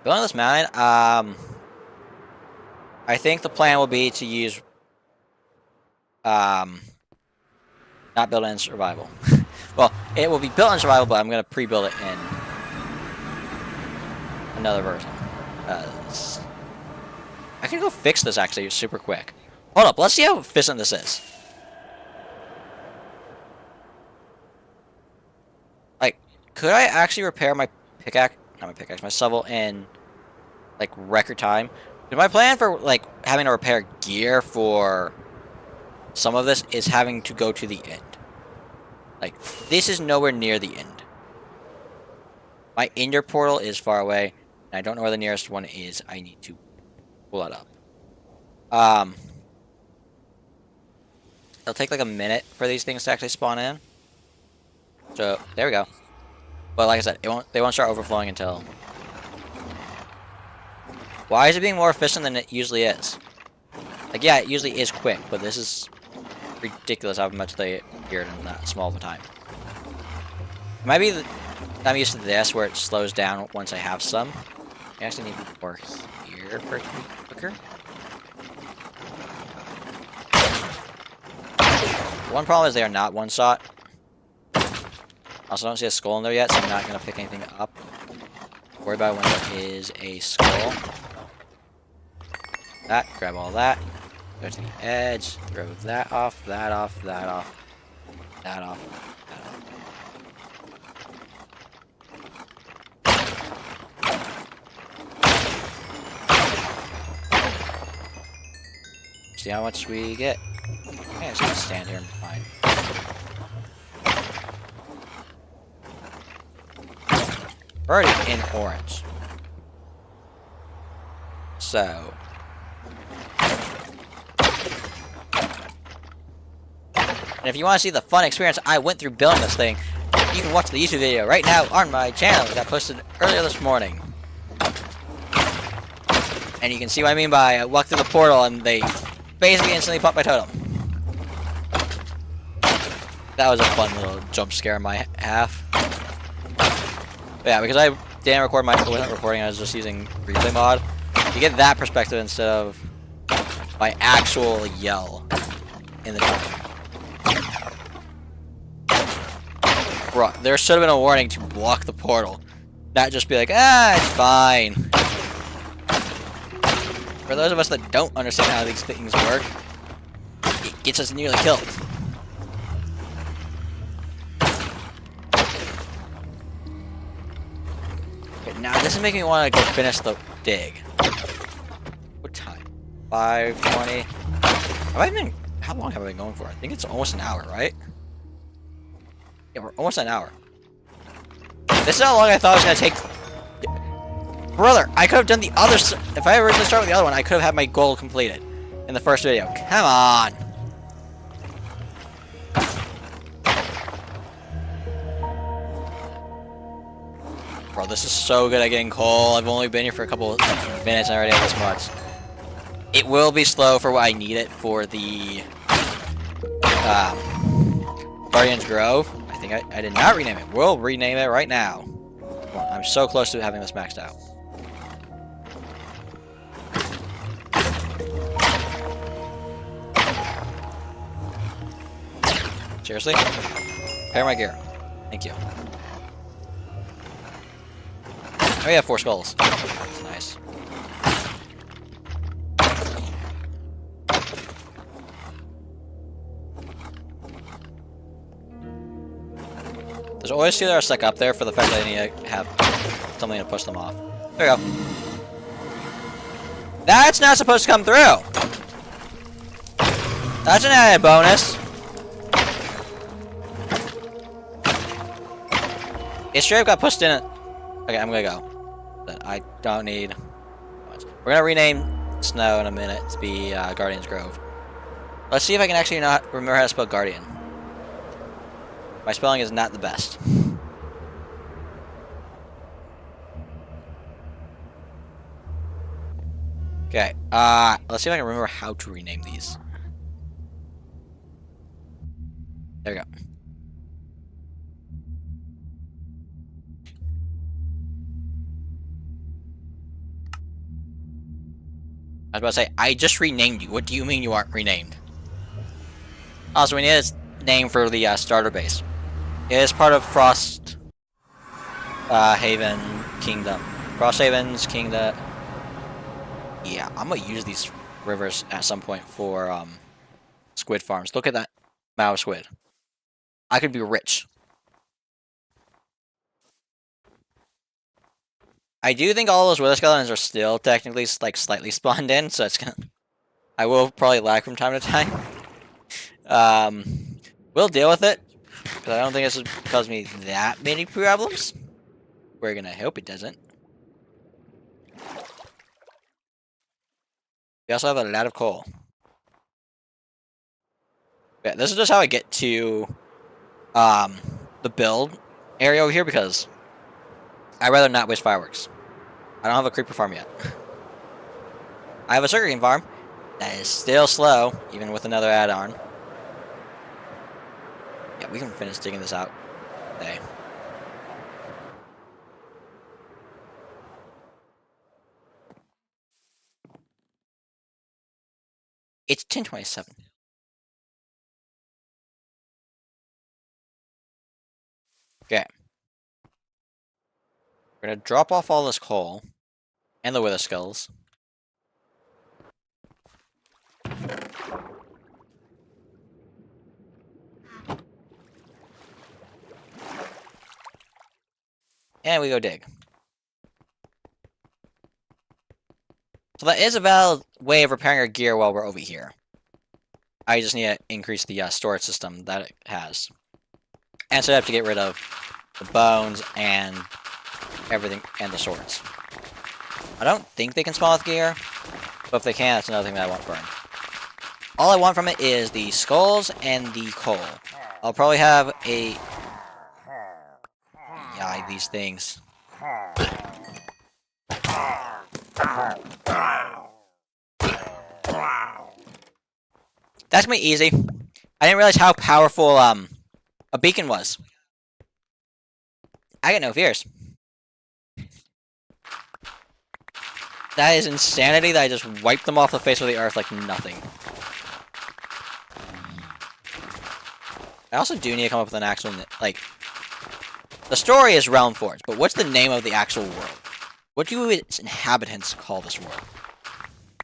Building this mountain, I think the plan will be to use not build it in survival. Well, it will be built in survival, but I'm gonna pre-build it in another version. I can go fix this actually super quick. Hold up, let's see how efficient this is. Like, could I actually repair my pickaxe? Not my pickaxe, my shovel in like record time? My plan for like having to repair gear for some of this is having to go to the end. Like, this is nowhere near the end. My ender portal is far away, and I don't know where the nearest one is. I need to pull that up. It'll take like a minute for these things to actually spawn in. So there we go. But like I said, they won't start overflowing until. Why is it being more efficient than it usually is? Like, yeah, it usually is quick, but this is ridiculous how much they appeared in that small of a time. It might be that I'm used to this, where it slows down once I have some. I actually need more here for it to be quicker. One problem is they are not one-shot. Also, don't see a skull in there yet, so I'm not going to pick anything up. Worry about when there is a skull. That, grab all that. Go to the edge, throw that off, that off, that off, that off, that off. See how much we get. I'm just gonna stand here and find. We're already in orange. So. And if you want to see the fun experience I went through building this thing, you can watch the YouTube video right now on my channel that got posted earlier this morning. And you can see what I mean by I walked through the portal and they basically instantly popped my totem. That was a fun little jump scare in my half. But yeah, because I didn't record wasn't recording, I was just using replay mod. You get that perspective instead of my actual yell in the time. Bro, there should have been a warning to block the portal. Not just be like, ah, it's fine. For those of us that don't understand how these things work, it gets us nearly killed. Okay, now this is making me want to go finish the dig. What time? 5:20. How long have I been going for? I think it's almost an hour, right? Yeah, we're almost an hour. This is how long I thought it was gonna take. Brother, I could have done the other. If I originally started with the other one, I could have had my goal completed in the first video. Come on. Bro, this is so good at getting coal. I've only been here for a couple of minutes and I already have this much. It will be slow for what I need it for the Guardian's Grove. I think I did not rename it. We'll rename it right now. Come on, I'm so close to having this maxed out. Seriously? Repair my gear. Thank you. Oh yeah, 4 skulls. That's nice. There's always 2 that are stuck up there for the fact that I need to have something to push them off. There we go. That's not supposed to come through! That's an added bonus. It straight up got pushed in it. Okay, I'm gonna go. I don't need... We're gonna rename Snow in a minute to be Guardian's Grove. Let's see if I can actually not remember how to spell Guardian. My spelling is not the best. Okay, let's see if I can remember how to rename these. There we go. I was about to say, I just renamed you. What do you mean you aren't renamed? Also, we need a name for the starter base. It is part of FrostHaven Kingdom. FrostHavens Kingdom. Yeah, I'm gonna use these rivers at some point for squid farms. Look at that Mao squid. I could be rich. I do think all those wither skeletons are still technically like slightly spawned in, so it's gonna. I will probably lag from time to time. We'll deal with it, because I don't think this will cause me that many problems. We're gonna hope it doesn't. We also have a lot of coal. Yeah, this is just how I get to the build area over here, because I'd rather not waste fireworks. I don't have a creeper farm yet. I have a sugarcane farm that is still slow, even with another add-on. Yeah, we can finish digging this out today. It's 10:27. Okay. We're gonna drop off all this coal and the wither skulls. And we go dig. So that is a valid way of repairing our gear while we're over here. I just need to increase the storage system that it has. And so I have to get rid of the bones and everything and the swords. I don't think they can spawn with gear, but if they can, that's another thing that I want burned. All I want from it is the skulls and the coal. I'll probably have a... Yeah, these things. That's gonna be easy. I didn't realize how powerful a beacon was. I got no fears. That is insanity that I just wiped them off the face of the earth like nothing. I also do need to come up with an actual, like... The story is RealmForge, but what's the name of the actual world? What do its inhabitants call this world?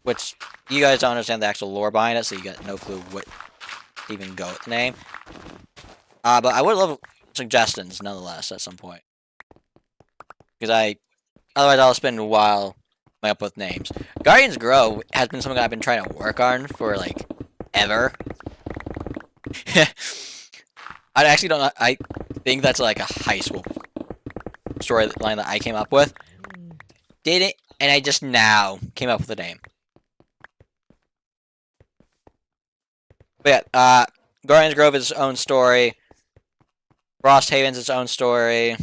Which, you guys don't understand the actual lore behind it, so you got no clue what to even go with the name. But I would love suggestions, nonetheless, at some point. Because otherwise I'll spend a while coming up with names. Guardian's Grove has been something I've been trying to work on for, like, ever. I actually don't know, I think that's like a high school storyline that I came up with. Did it, and I just now came up with the name. But yeah, Guardian's Grove is its own story. FrostHavens its own story.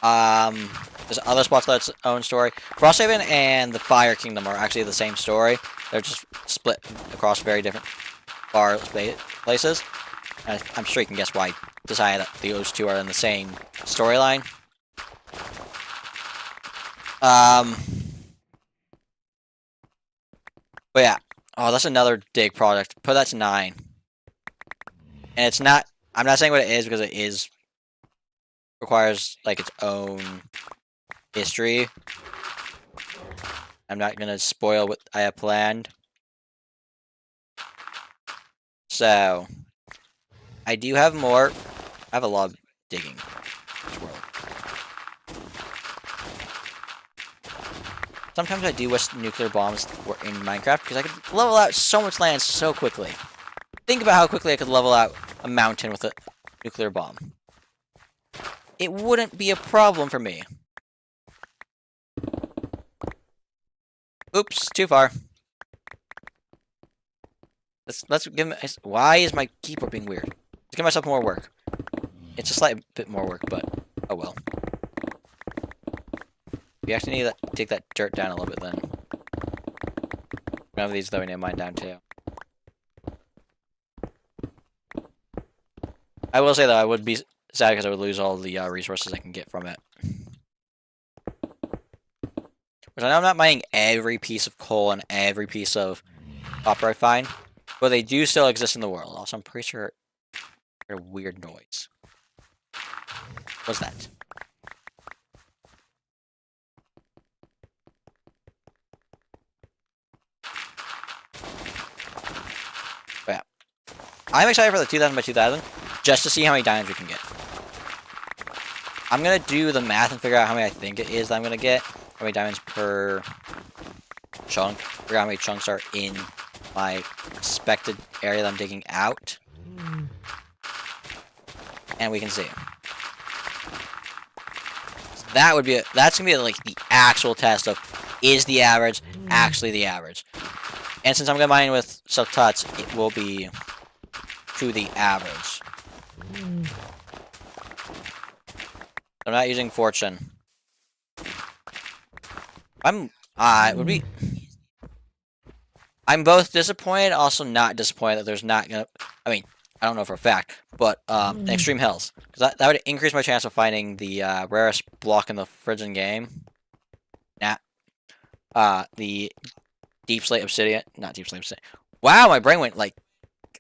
There's other spots that's its own story. FrostHaven and the Fire Kingdom are actually the same story. They're just split across very different places. I'm sure you can guess why I decided that those two are in the same storyline. But yeah. Oh, that's another dig project. Put that to 9. And it's not... I'm not saying what it is because it is... requires, like, its own history. I'm not gonna spoil what I have planned. So... I do have more... I have a lot of digging in this world. Sometimes I do wish nuclear bombs were in Minecraft, because I could level out so much land so quickly. Think about how quickly I could level out a mountain with a nuclear bomb. It wouldn't be a problem for me. Oops, too far. Let's give me... Why is my keyboard being weird? Let's give myself more work. It's a slight bit more work, but oh well. We actually need to take that dirt down a little bit then. None of these though we need to mine down too. I will say though, I would be sad because I would lose all the resources I can get from it. Which I know I'm not mining every piece of coal and every piece of copper I find, but they do still exist in the world. Also, I'm pretty sure I heard a weird noise. What's that? But yeah. I'm excited for the 2000 by 2000, just to see how many diamonds we can get. I'm gonna do the math and figure out how many I think it is that I'm gonna get. How many diamonds per chunk. Figure out how many chunks are in my expected area that I'm digging out. And we can see. So that would be that's gonna be like the actual test of is the average actually the average. And since I'm gonna mine with self-tuts, it will be to the average. I'm not using fortune. I'm both disappointed, also not disappointed that there's not gonna. I mean, I don't know for a fact, but extreme hills, because that would increase my chance of finding the rarest block in the friggin' game. The deep slate obsidian, not deep slate obsidian. Wow, my brain went like.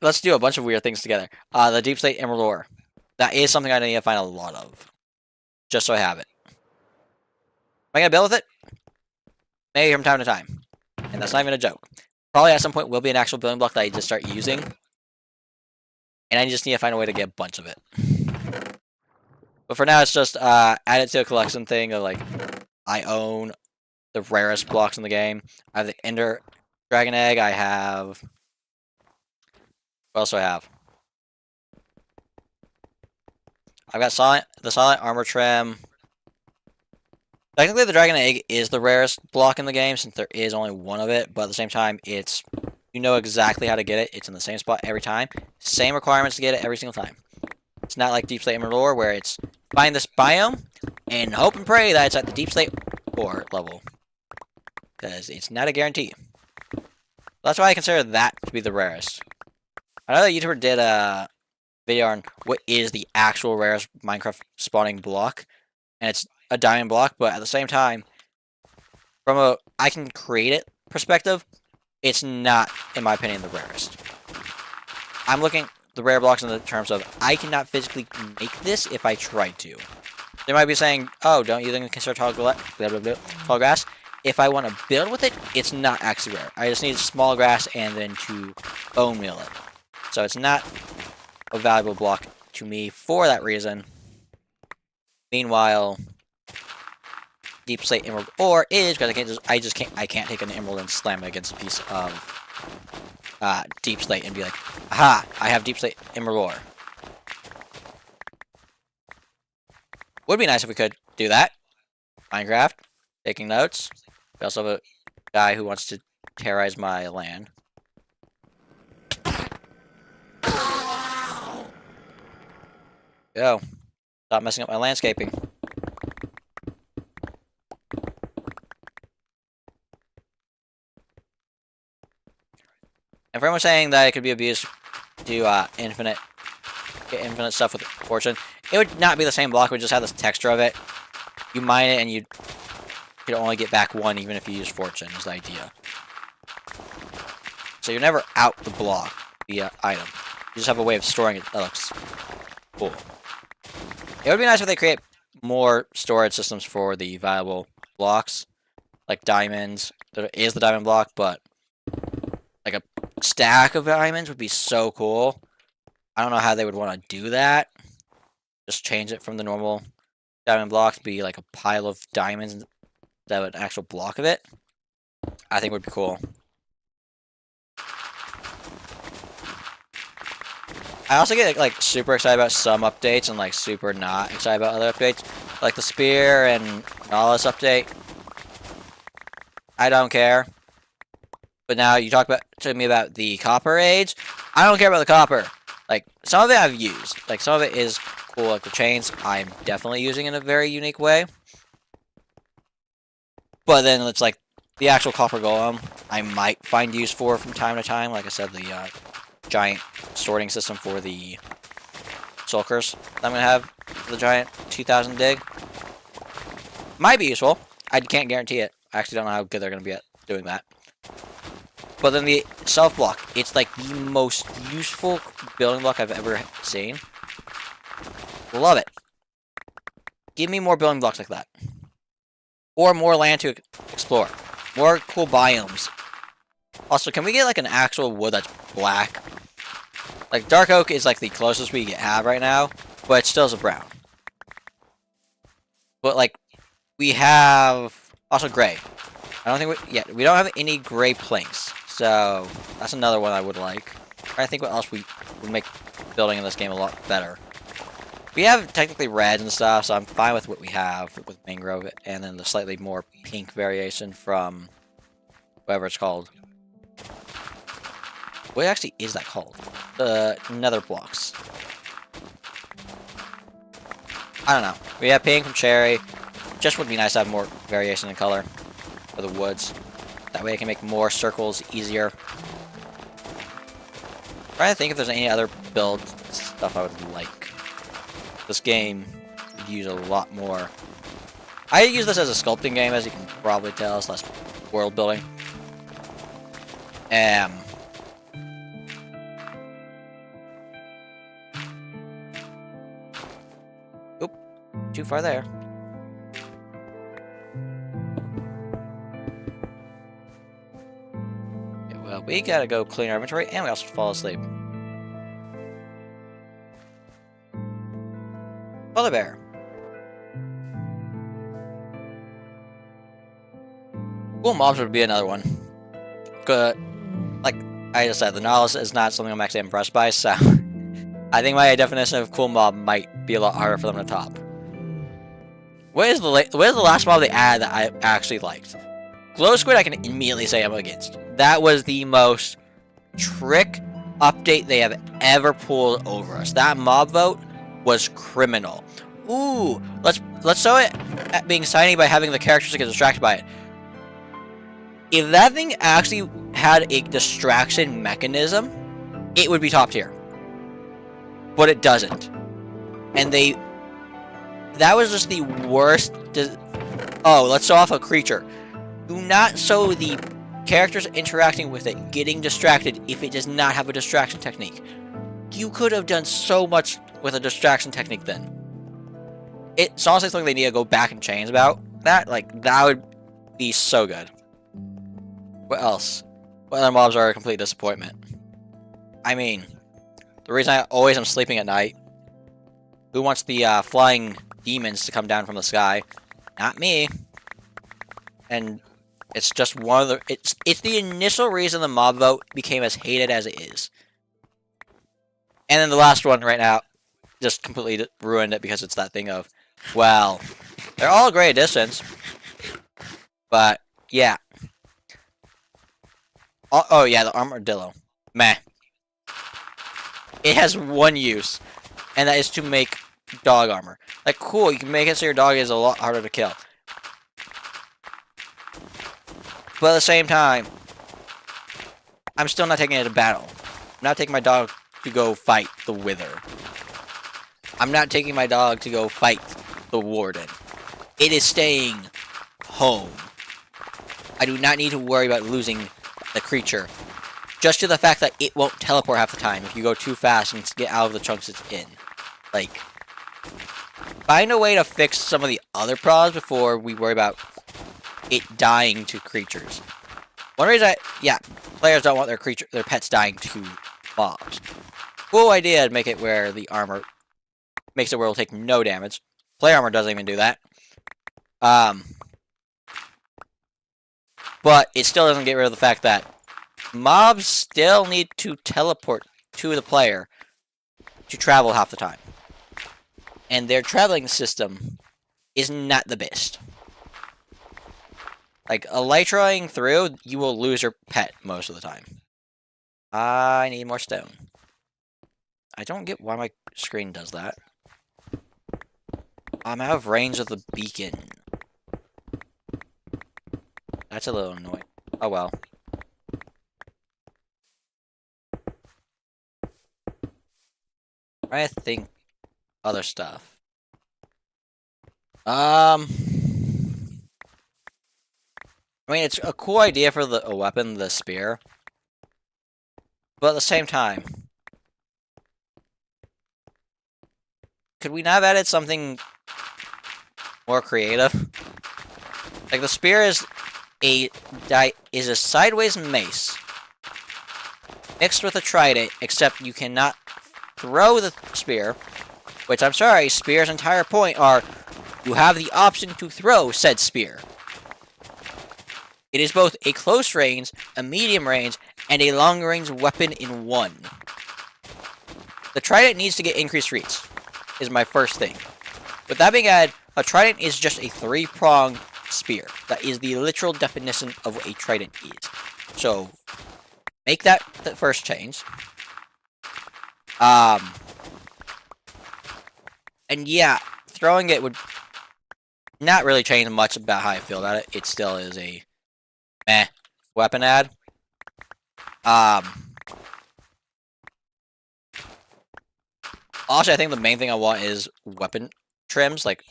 Let's do a bunch of weird things together. The deep slate emerald ore. That is something I need to find a lot of, just so I have it. Am I gonna build with it? Maybe from time to time, and that's not even a joke. Probably at some point will be an actual building block that I just start using. And I just need to find a way to get a bunch of it. But for now, it's just add it to a collection thing of like, I own the rarest blocks in the game. I have the Ender Dragon Egg. I have... What else do I have? I've got the Silent Armor Trim. Technically, the Dragon Egg is the rarest block in the game, since there is only one of it, but at the same time, it's... You know exactly how to get it. It's in the same spot every time. Same requirements to get it every single time. It's not like Deep Slate Emerald Ore, where it's find this biome, and hope and pray that it's at the Deep Slate Ore level. Because it's not a guarantee. That's why I consider that to be the rarest. I know that YouTuber did a video on what is the actual rarest Minecraft spawning block, and it's a diamond block, but at the same time, from a I can create it perspective, it's not, in my opinion, the rarest. I'm looking the rare blocks in the terms of I cannot physically make this if I tried to. They might be saying, oh, don't you think consider tall grass? If I want to build with it, it's not actually rare. I just need small grass and then to bone meal it. So it's not a valuable block to me for that reason. Meanwhile, Deep Slate Emerald Ore is because I can't take an emerald and slam it against a piece of Deep Slate and be like, aha, I have Deep Slate Emerald Ore. Would be nice if we could do that. Minecraft, taking notes. We also have a guy who wants to terrorize my land. Go. Stop messing up my landscaping. And for anyone saying that it could be abused to infinite get infinite stuff with fortune. It would not be the same block, it would just have this texture of it. You mine it and you could only get back 1 even if you use fortune, is the idea. So you're never out the block, the item. You just have a way of storing it that looks cool. It would be nice if they create more storage systems for the valuable blocks. Like diamonds. There is the diamond block, but like a stack of diamonds would be so cool. I don't know how they would want to do that. Just change it from the normal diamond block to be like a pile of diamonds instead of an actual block of it. I think would be cool. I also get like super excited about some updates and like super not excited about other updates. Like the spear and Nautilus update. I don't care. But now you talk to me about the copper age. I don't care about the copper. Like some of it I've used. Like some of it is cool, like the chains I'm definitely using in a very unique way. But then it's like the actual copper golem I might find use for from time to time. Like I said, the giant sorting system for the sulkers that I'm going to have for the giant 2000 dig. Might be useful. I can't guarantee it. I actually don't know how good they're going to be at doing that. But then the self-block, it's like the most useful building block I've ever seen. Love it. Give me more building blocks like that. Or more land to explore. More cool biomes. Also, can we get like an actual wood that's black? Like dark oak is like the closest we have right now, but it still is a brown. But like we have also gray. I don't think we don't have any gray planks, so that's another one I would like. I think what else would make building in this game a lot better. We have technically red and stuff, so I'm fine with what we have with mangrove, and then the slightly more pink variation from whatever it's called. What actually is that called? The nether blocks. I don't know. We have pink from cherry. Just would be nice to have more variation in color for the woods. That way I can make more circles easier. I'm trying to think if there's any other build stuff I would like. This game could use a lot more. I use this as a sculpting game, as you can probably tell. It's less world building. Oop, too far there. Okay, well, we gotta go clean our inventory, and we also fall asleep. Polar bear. Cool mobs would be another one. Good. Like I just said, the Nautilus is not something I'm actually impressed by, so I think my definition of cool mob might be a lot harder for them to top. What is the last mob they added that I actually liked? Glow squid I can immediately say I'm against. That was the most trick update they have ever pulled over us. That mob vote was criminal. Ooh, let's show it at being shiny by having the characters get distracted by it. If that thing actually had a distraction mechanism, it would be top tier. But it doesn't. And that was just the worst. Oh, let's show off a creature. Do not show the characters interacting with it getting distracted if it does not have a distraction technique. You could have done so much with a distraction technique then. It's honestly something they need to go back and change about that. Like, that would be so good. What else? What other mobs are a complete disappointment? I mean, the reason I always am sleeping at night. Who wants the flying demons to come down from the sky? Not me. And it's just one of the... It's the initial reason the mob vote became as hated as it is. And then the last one right now just completely ruined it because it's that thing of, well, they're all great additions. But, yeah. Oh yeah, the armadillo. Meh. It has one use, and that is to make dog armor. Like, cool, you can make it so your dog is a lot harder to kill. But at the same time, I'm still not taking it to battle. I'm not taking my dog to go fight the Wither. I'm not taking my dog to go fight the warden. It is staying home. I do not need to worry about losing the creature. Just to the fact that it won't teleport half the time if you go too fast and get out of the chunks it's in. Like, find a way to fix some of the other problems before we worry about it dying to creatures. One reason players don't want their pets dying to mobs. Cool idea to make it where the armor makes it where it'll take no damage. Player armor doesn't even do that. But it still doesn't get rid of the fact that mobs still need to teleport to the player to travel half the time. And their traveling system is not the best. Like, elytraing through, you will lose your pet most of the time. I need more stone. I don't get why my screen does that. I'm out of range of the beacon. That's a little annoying. Oh well. I think other stuff. I mean, it's a cool idea for a weapon, the spear. But at the same time, could we not have added something more creative? Like, the spear is a sideways mace mixed with a trident, except you cannot throw the spear, which, I'm sorry, spear's entire point are you have the option to throw said spear. It is both a close range, a medium range, and a long range weapon in one. The trident needs to get increased reach, is my first thing. With that being said, a trident is just a 3-pronged spear. That is the literal definition of what a trident is. So, make that the first change. And yeah, throwing it would not really change much about how I feel about it. It still is a meh weapon add. Also, I think the main thing I want is weapon trims, like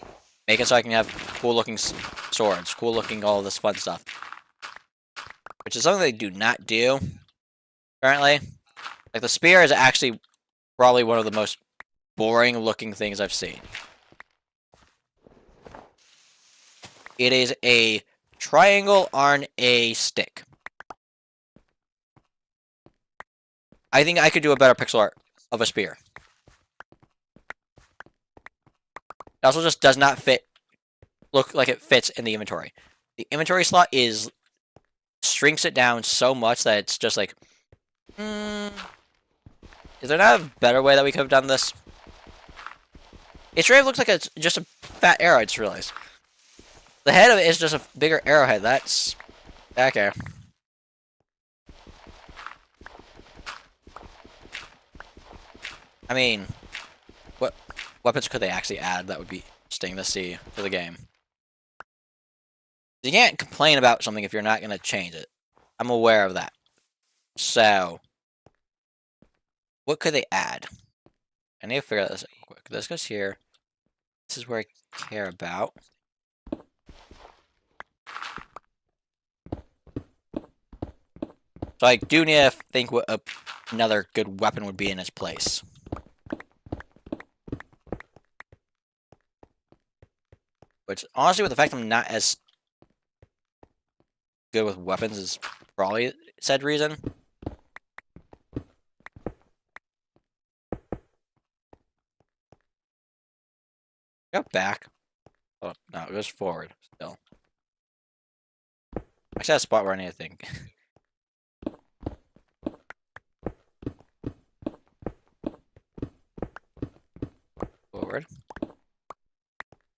make it so I can have cool looking swords, cool looking all this fun stuff. Which is something they do not do currently. Like, the spear is actually probably one of the most boring looking things I've seen. It is a triangle on a stick. I think I could do a better pixel art of a spear. It also just does not look like it fits in the inventory. The inventory slot shrinks it down so much that it's just like, is there not a better way that we could have done this? It sure looks like it's just a fat arrow, I just realized. The head of it is just a bigger arrowhead. That's okay. I mean, what weapons could they actually add that would be interesting to see for the game? You can't complain about something if you're not going to change it. I'm aware of that. So, what could they add? I need to figure this out real quick. This goes here. This is where I care about. So I do need to think what another good weapon would be in its place. Which, honestly, with the fact I'm not as good with weapons is probably said reason. Go back. Oh, no, it goes forward still. Actually, that's a spot where I need to think. Forward.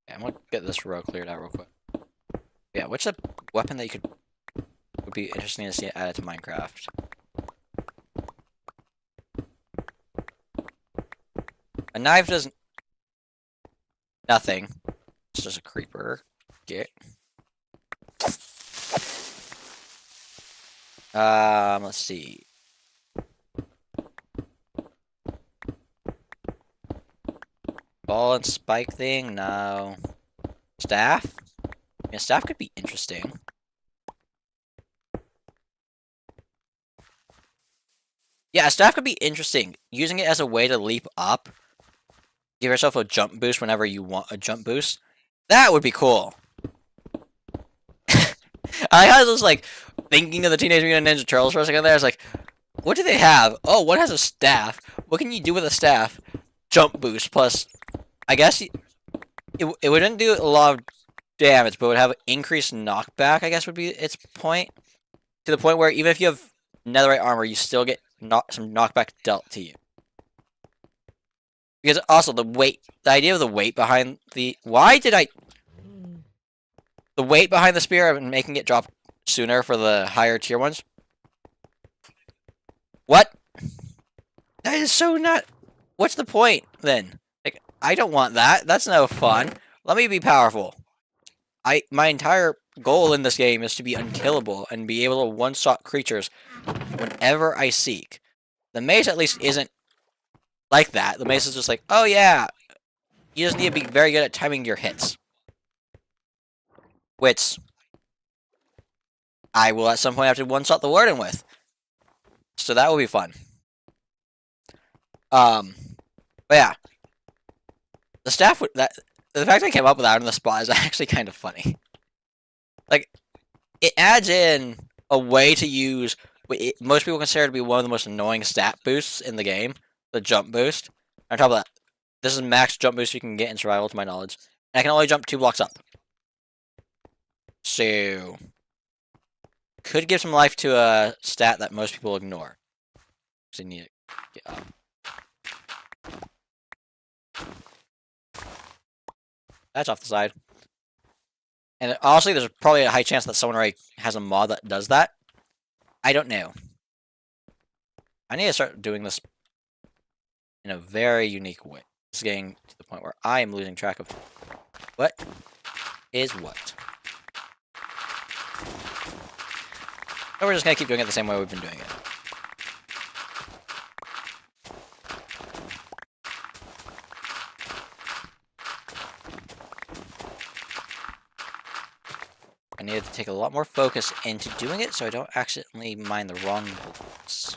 Yeah, I'm gonna get this row cleared out real quick. Yeah, what's a weapon that would be interesting to see added to Minecraft? A knife doesn't. Nothing. It's just a creeper. Get. Let's see. ball and spike thing? No. Staff? Yeah, staff could be interesting. Yeah, staff could be interesting. Using it as a way to leap up. Give yourself a jump boost whenever you want a jump boost. That would be cool. I was like thinking of the Teenage Mutant Ninja Turtles for a second there. I was like, what do they have? Oh, one has a staff. What can you do with a staff? Jump boost plus, I guess it wouldn't do a lot of damage, but would have increased knockback, I guess would be its point. To the point where even if you have netherite armor, you still get some knockback dealt to you. Because also the idea of the weight behind the... The weight behind the spear and making it drop sooner for the higher tier ones. What? That is so not... What's the point, then? Like, I don't want that. That's no fun. Let me be powerful. My entire goal in this game is to be unkillable and be able to one-shot creatures whenever I seek. The mace at least isn't like that. The mace is just like, oh yeah, you just need to be very good at timing your hits. Which I will at some point have to one-shot the warden with. So that will be fun. But yeah. The staff would... The fact I came up with that on the spot is actually kind of funny. Like, it adds in a way to use what most people consider to be one of the most annoying stat boosts in the game. The jump boost. On top of that, this is max jump boost you can get in survival, to my knowledge. And I can only jump 2 blocks up. So... Could give some life to a stat that most people ignore. So you need to get up. That's off the side. And honestly, there's probably a high chance that someone already has a mod that does that. I don't know. I need to start doing this in a very unique way. It's getting to the point where I am losing track of what is what. And we're just going to keep doing it the same way we've been doing it. I needed to take a lot more focus into doing it so I don't accidentally mine the wrong bullets.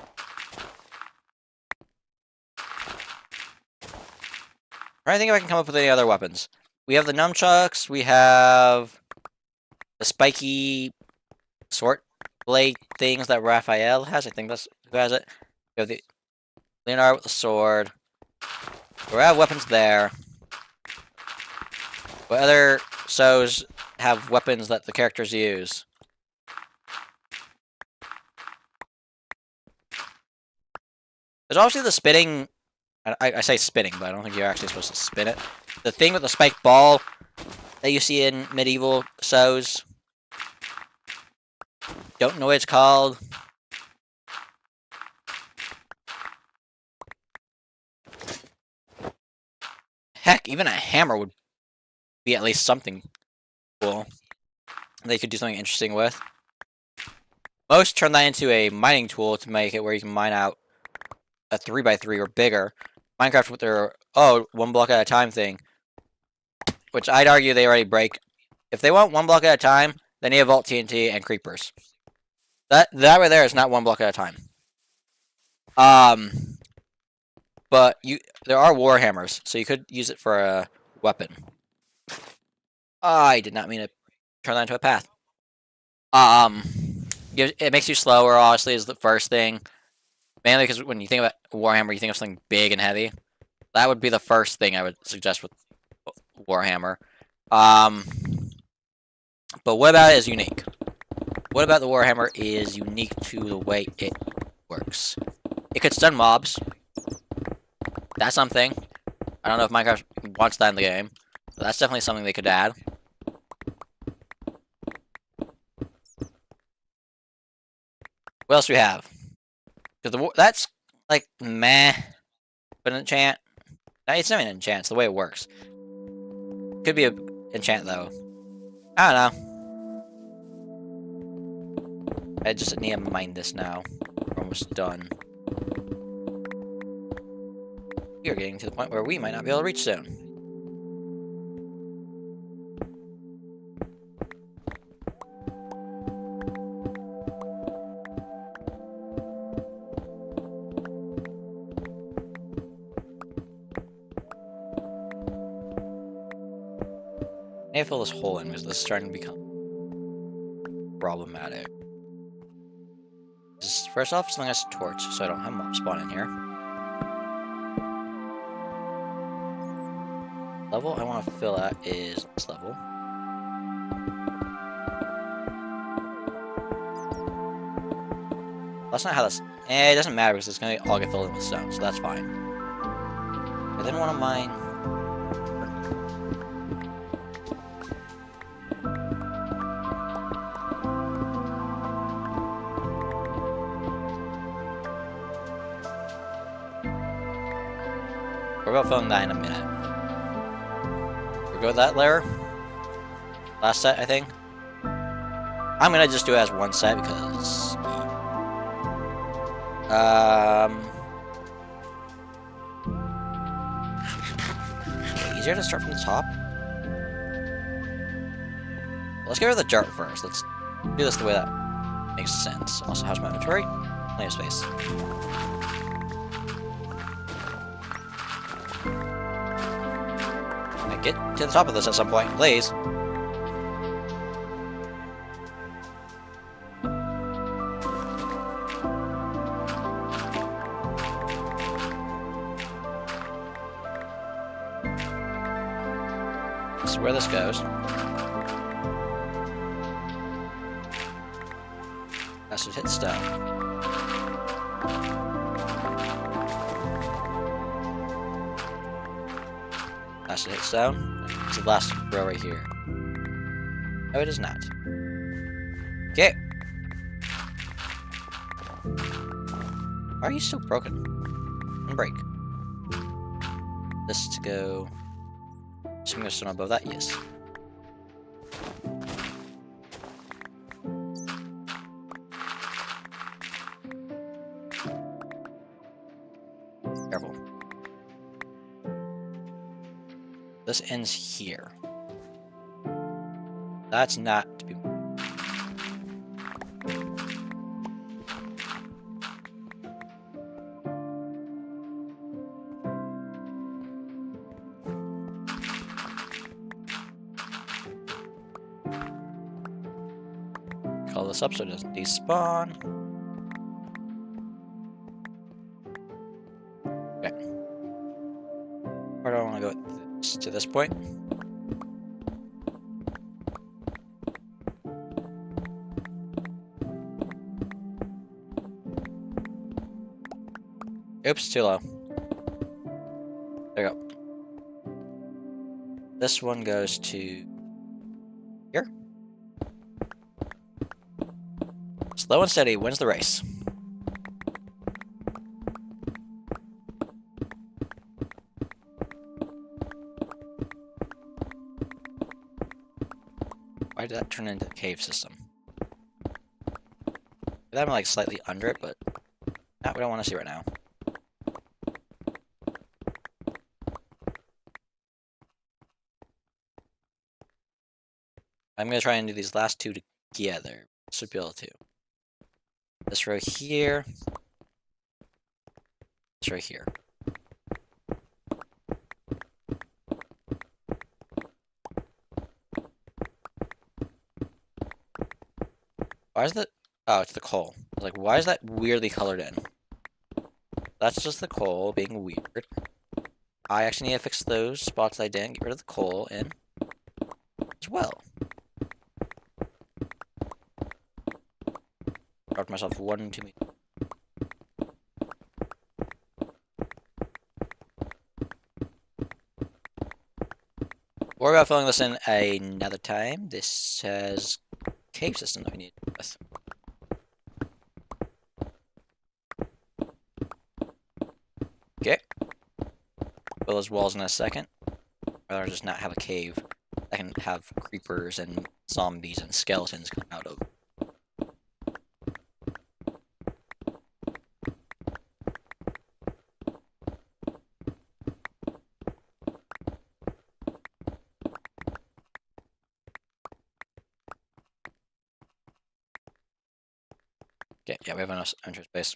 I'm trying to think if I can come up with any other weapons. We have the nunchucks, we have the spiky sword blade things that Raphael has. I think that's who has it. We have the Leonardo with the sword. We have weapons there. What other shows have weapons that the characters use? There's obviously the spinning... I say spinning, but I don't think you're actually supposed to spin it. The thing with the spiked ball that you see in medieval shows. Don't know what it's called. Heck, even a hammer would be at least something cool they could do something interesting with. Most turn that into a mining tool to make it where you can mine out a 3x3 or bigger. Minecraft with their, one block at a time thing. Which I'd argue they already break. If they want 1 block at a time, they need a Vault TNT and creepers. That right there is not 1 block at a time. But there are war hammers, so you could use it for a weapon. I did not mean to turn that into a path. It makes you slower, obviously, is the first thing. Mainly because when you think about Warhammer, you think of something big and heavy. That would be the first thing I would suggest with Warhammer. But what about it is unique? What about the Warhammer is unique to the way it works? It could stun mobs. That's something. I don't know if Minecraft wants that in the game. But that's definitely something they could add. What else do we have? Because that's like meh, but an enchant. No, it's not an enchant. It's the way it works. Could be an enchant though. I don't know. I just need to mine this now. We're almost done. We are getting to the point where we might not be able to reach soon. need to fill this hole in because this is starting to become problematic. First off, something has a torch, so I don't have mob spawn in here. Level I want to fill at is this level. That's not how this. It doesn't matter because it's gonna all get filled in with stone, so that's fine. I didn't want to mine. We're about filling that in a minute. We'll go with that layer. Last set, I think. I'm gonna just do it as one set because. Easier to start from the top. Let's get rid of the dirt first. Let's do this the way that makes sense. Also, how's my inventory? Plenty of space. I get to the top of this at some point, please. This is where this goes. That should hit stone. That should hit stone. It's the last row right here. No, it is not. Okay. Why are you still broken? Unbreak. This to go. Assuming there's stone above that, yes. Careful. This ends here. That's not to be. Call this up so it doesn't despawn. Okay. Where do I want to go with this? To this point? Oops, too low. There we go. This one goes to here. Slow and steady wins the race. Why did that turn into a cave system? I'm like slightly under it, but that we don't want to see right now. I'm gonna try and do these last two together. Should be able to. This row here. This row here. Why is that? Oh, it's the coal. I was like, why is that weirdly colored in? That's just the coal being weird. I actually need to fix those spots I didn't. Get rid of the coal in as well. Dropped myself 1 too many. We're about filling this in another time. This has cave system that we need with. Okay. Fill those walls in a second. Rather just not have a cave that can have creepers and zombies and skeletons come out of. Okay, yeah, we have enough entrance space.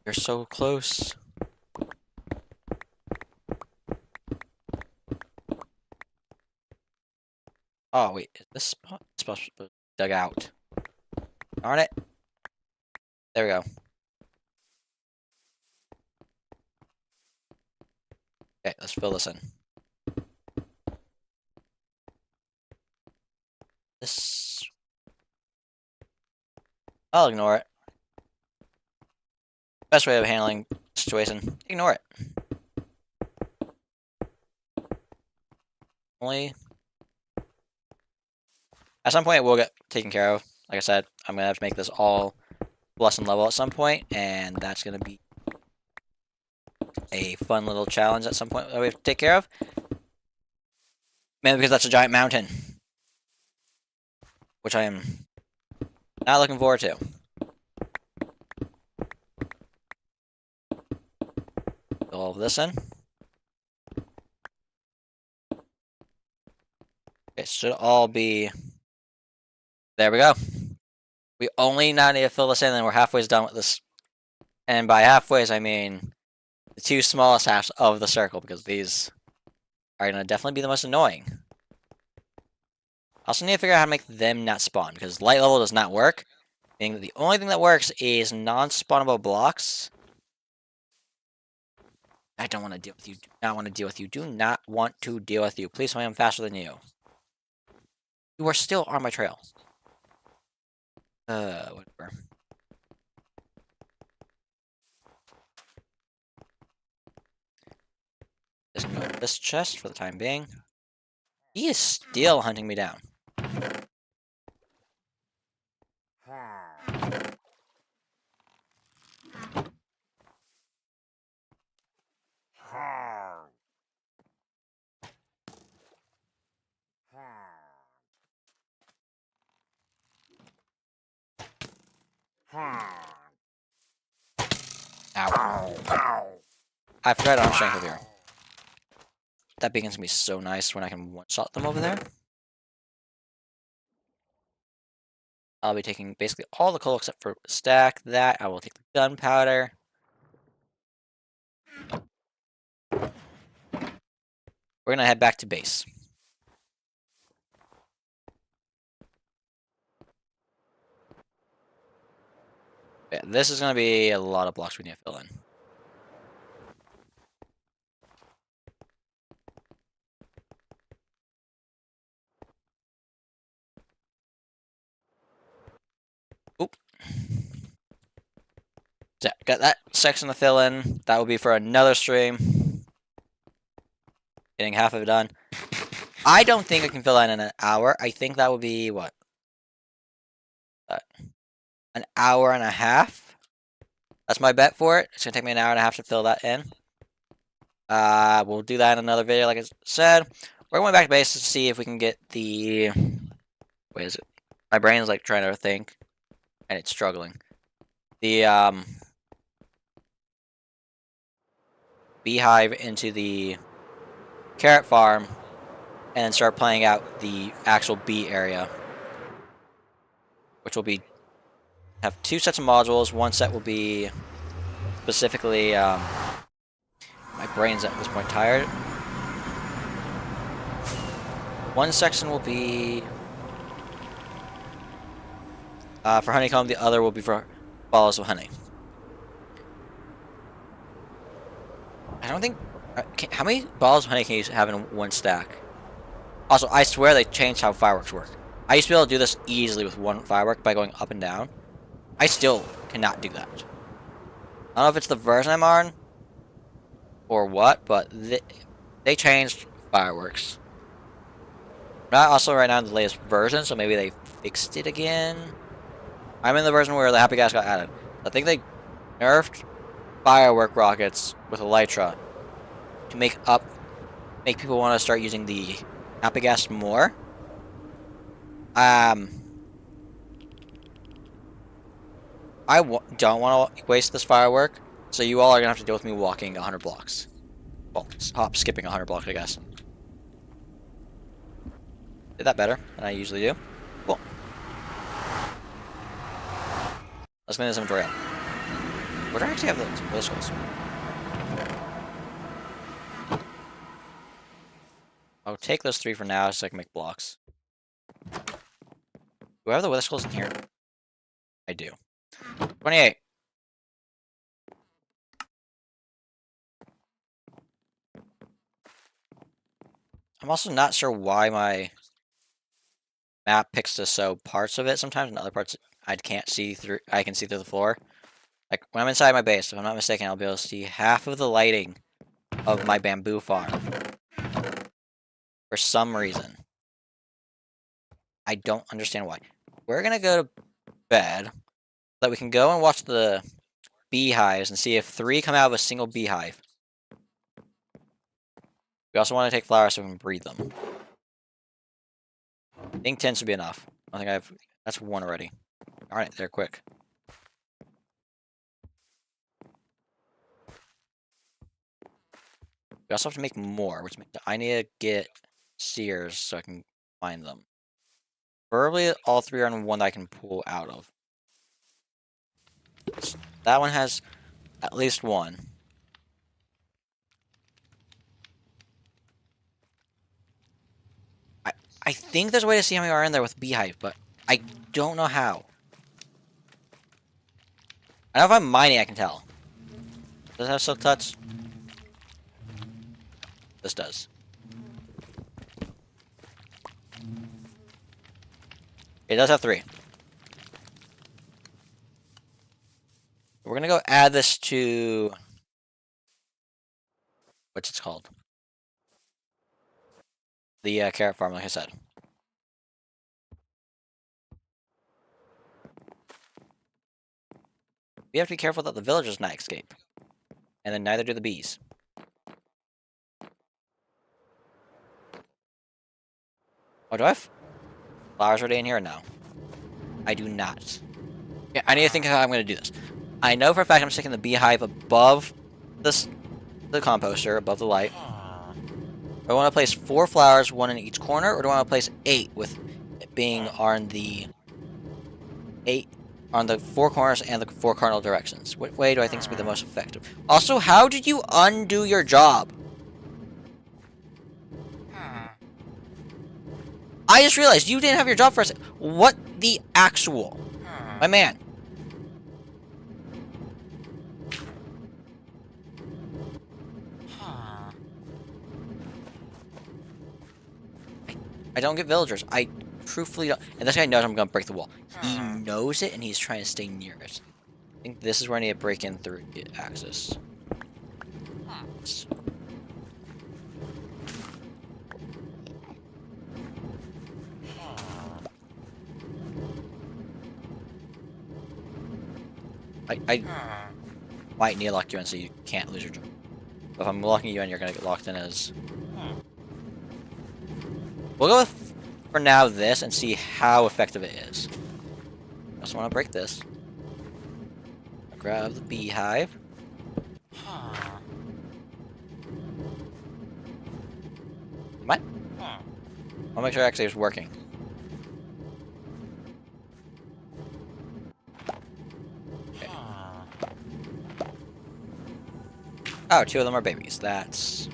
You're so close. Oh, wait. Is this spot supposed to be dug out? Darn it. There we go. Okay, let's fill this in. This... I'll ignore it. Best way of handling the situation. Ignore it. Only... At some point, it will get taken care of. Like I said, I'm going to have to make this all blessing level at some point, and that's going to be a fun little challenge at some point that we have to take care of. Mainly because that's a giant mountain. Which I am not looking forward to. Fill all of this in. It should all be... There we go. We only now need to fill this in, and we're halfway done with this. And by halfway, I mean the two smallest halves of the circle, because these are going to definitely be the most annoying. I also need to figure out how to make them not spawn, because light level does not work. Meaning that the only thing that works is non-spawnable blocks. I don't want to deal with you. Do not want to deal with you. Do not want to deal with you. Please tell me I'm faster than you. You are still on my trail. Whatever. Just go to this chest for the time being. He is still hunting me down. Ow. I forgot I don't have strength over here. That beacon's gonna be so nice when I can one-shot them over there. I'll be taking basically all the coal except for stack that. I will take the gunpowder. We're gonna head back to base. Yeah, this is gonna be a lot of blocks we need to fill in. Oop. So, got that section to fill in. That will be for another stream. Getting half of it done. I don't think I can fill that in an hour. I think that would be, what? An hour and a half? That's my bet for it. It's going to take me an hour and a half to fill that in. We'll do that in another video, like I said. We're going back to base to see if we can get the... Wait, is it? My brain's, like, trying to think. And it's struggling. The, beehive into the carrot farm. And then start playing out the actual bee area. Which will be... have two sets of modules. One set will be... specifically, my brain's at this point tired. One section will be for honeycomb, the other will be for balls of honey. I don't think... how many balls of honey can you have in one stack? Also, I swear they changed how fireworks work. I used to be able to do this easily with one firework by going up and down. I still cannot do that. I don't know if it's the version I'm on or what, but they changed fireworks. Not also right now in the latest version, so maybe they fixed it again. I'm in the version where the happy gas got added. I think they nerfed firework rockets with Elytra to make people want to start using the happy gas more. I don't want to waste this firework, so you all are going to have to deal with me walking 100 blocks. Well, skipping 100 blocks, I guess. Did that better than I usually do. Cool. Let's clean this inventory up. Where do I actually have those skulls? I'll take those 3 for now so I can make blocks. Do I have the wither skulls in here? I do. 28. I'm also not sure why my map picks to show parts of it sometimes, and other parts I can't see through. I can see through the floor. Like when I'm inside my base, if I'm not mistaken, I'll be able to see half of the lighting of my bamboo farm. For some reason. I don't understand why. We're gonna go to bed so that we can go and watch the beehives and see if 3 come out of a single beehive. We also want to take flowers so we can breed them. I think 10 should be enough. I think that's 1 already. Alright, they're quick. We also have to make more, which means I need to get seers so I can find them. Preferably all 3 are in one that I can pull out of. That one has at least 1. I think there's a way to see how many are in there with beehive, but I don't know how. I know if I'm mining I can tell. Does it have silk touch? This does. It does have 3. We're gonna go add this to... what's it called? The carrot farm, like I said. We have to be careful that the villagers not escape. And then neither do the bees. Oh, do I have flowers already in here or no? I do not. Yeah, I need to think of how I'm going to do this. I know for a fact I'm sticking the beehive above the composter, above the light. Do I want to place 4 flowers, 1 in each corner, or do I want to place 8 with it being on the 4 corners and the 4 cardinal directions? What way do I think is going to be the most effective? Also, how did you undo your job? I just realized you didn't have your job for a second. What the actual? My man. I don't get villagers. I truthfully don't. And this guy knows I'm going to break the wall. He knows it, and he's trying to stay near it. I think this is where I need to break in through to get access. I might need to lock you in so you can't lose your job. But if I'm locking you in, you're going to get locked in as... We'll go with, for now, this and see how effective it is. I just want to break this. I'll grab the beehive. What? I'll make sure actually it's working. Okay. Oh, 2 of them are babies. That's...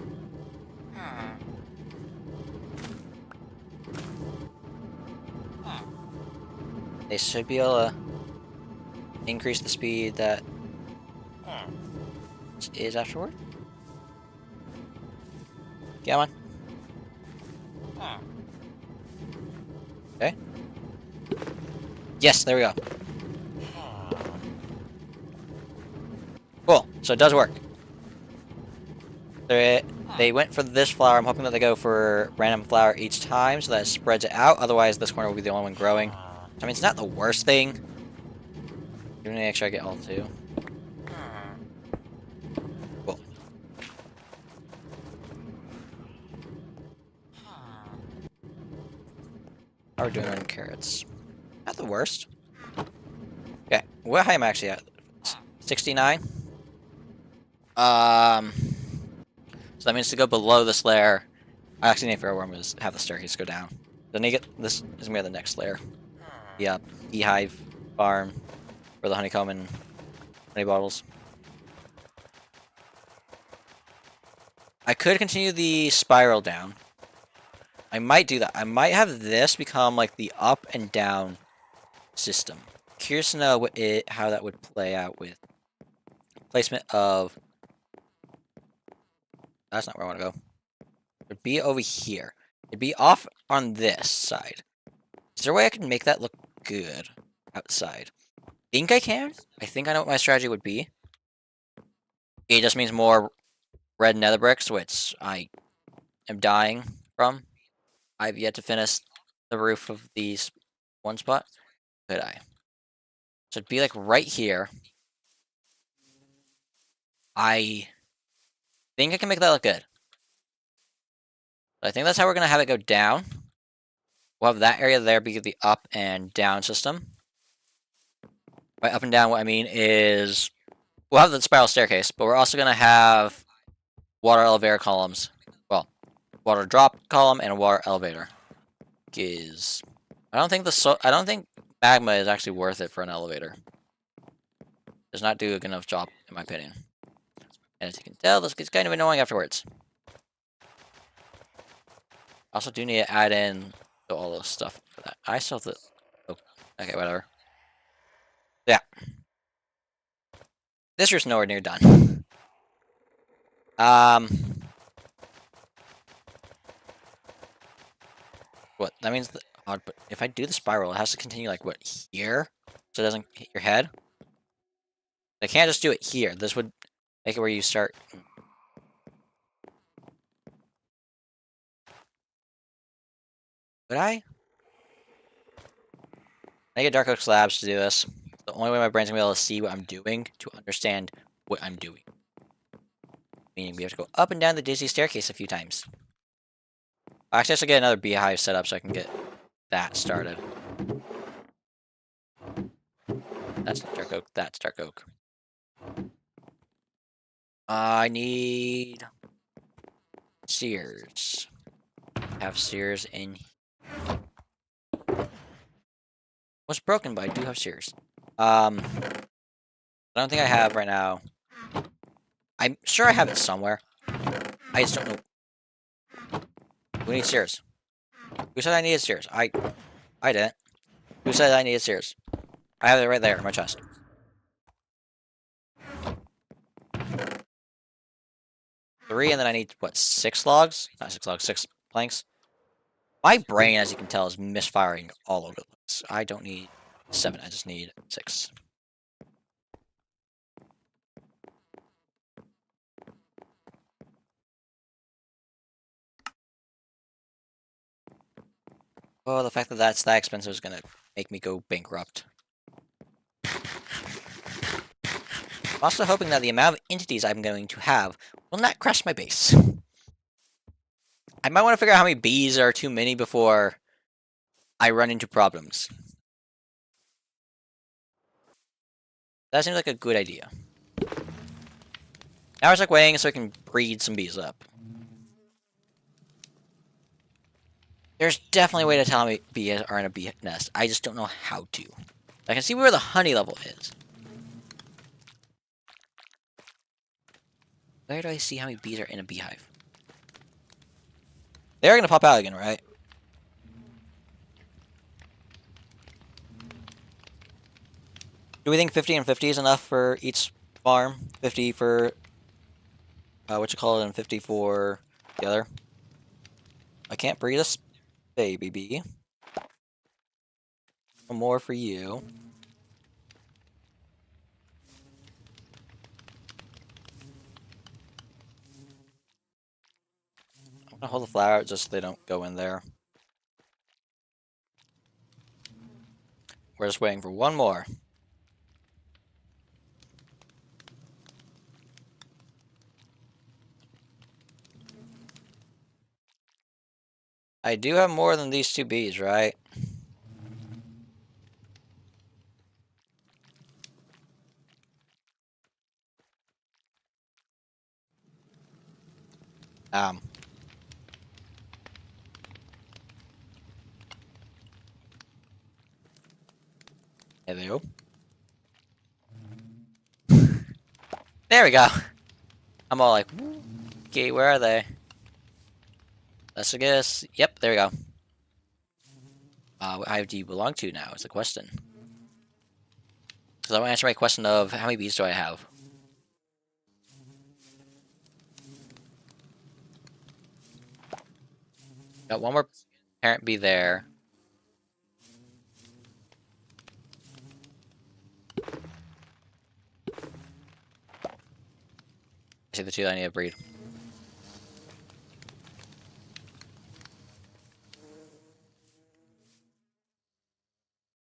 They should be able to increase the speed that is afterward. Come on. Okay. Yes, there we go. Cool. So it does work. They went for this flower. I'm hoping that they go for random flower each time so that it spreads it out. Otherwise, this corner will be the only one growing. I mean, it's not the worst thing. You want to make sure I get all 2. Cool. How are we doing on carrots? Not the worst. Okay, what height am I actually at? 69? So that means to go below this layer, I actually need to figure out where I'm going to have the staircase go down. Then you get this is going to be the next layer. Yeah, beehive farm for the honeycomb and honey bottles. I could continue the spiral down. I might do that. I might have this become like the up and down system. Curious to know how that would play out with placement of... That's not where I want to go. It'd be over here. It'd be off on this side. Is there a way I can make that look good outside? I think I can. I think I know what my strategy would be. It just means more red nether bricks, which I am dying from. I've yet to finish the roof of these one spot. Could I? So it'd be like right here. I think I can make that look good. I think that's how we're going to have it go down. We'll have that area there be the up and down system. By up and down, what I mean is we'll have the spiral staircase, but we're also going to have water elevator columns. Well, water drop column and a water elevator. I don't think magma is actually worth it for an elevator. Does not do a good enough job, in my opinion. And as you can tell, this gets kind of annoying afterwards. Also do need to add in all this stuff for that. I still have to... Oh, okay, whatever. Yeah. This roof's nowhere near done. What? That means that... But if I do the spiral, it has to continue, like, what, here? So it doesn't hit your head? I can't just do it here. This would make it where you start... Would I? I get dark oak slabs to do this. The only way my brain's gonna be able to see what I'm doing, to understand what I'm doing. Meaning we have to go up and down the dizzy staircase a few times. Actually, I should get another beehive set up so I can get that started. That's dark oak, that's dark oak. I need... Sears. Have Sears in... What's broken, but I do have Sears. I don't think I have right now. I'm sure I have it somewhere. I just don't know. Who needs Sears? Who said I needed Sears? I didn't. Who said I needed Sears? I have it right there in my chest. Three, and then I need, what, 6 logs? Not 6 logs, 6 planks. My brain, as you can tell, is misfiring all over the place. I don't need 7, I just need 6. Oh, the fact that that's that expensive is gonna make me go bankrupt. I'm also hoping that the amount of entities I'm going to have will not crash my base. I might want to figure out how many bees are too many before I run into problems. That seems like a good idea. Now it's like waiting so I can breed some bees up. There's definitely a way to tell how many bees are in a bee nest. I just don't know how to. I can see where the honey level is. Where do I see how many bees are in a beehive? They're gonna pop out again, right? Do we think 50 and 50 is enough for each farm? 50 for... what you call it, and 50 for the other? I can't breed a baby bee. One more for you. I'm gonna hold the flower out just so they don't go in there. We're just waiting for one more. I do have more than these 2 bees, right? Hello. There we go. I'm all like, woo. Wiki, where are they? Let's guess. Yep, there we go. What hive do you belong to now? Is the question. Because I want to answer my question of how many bees do I have? Got one more parent bee there. I see the two I need to breed.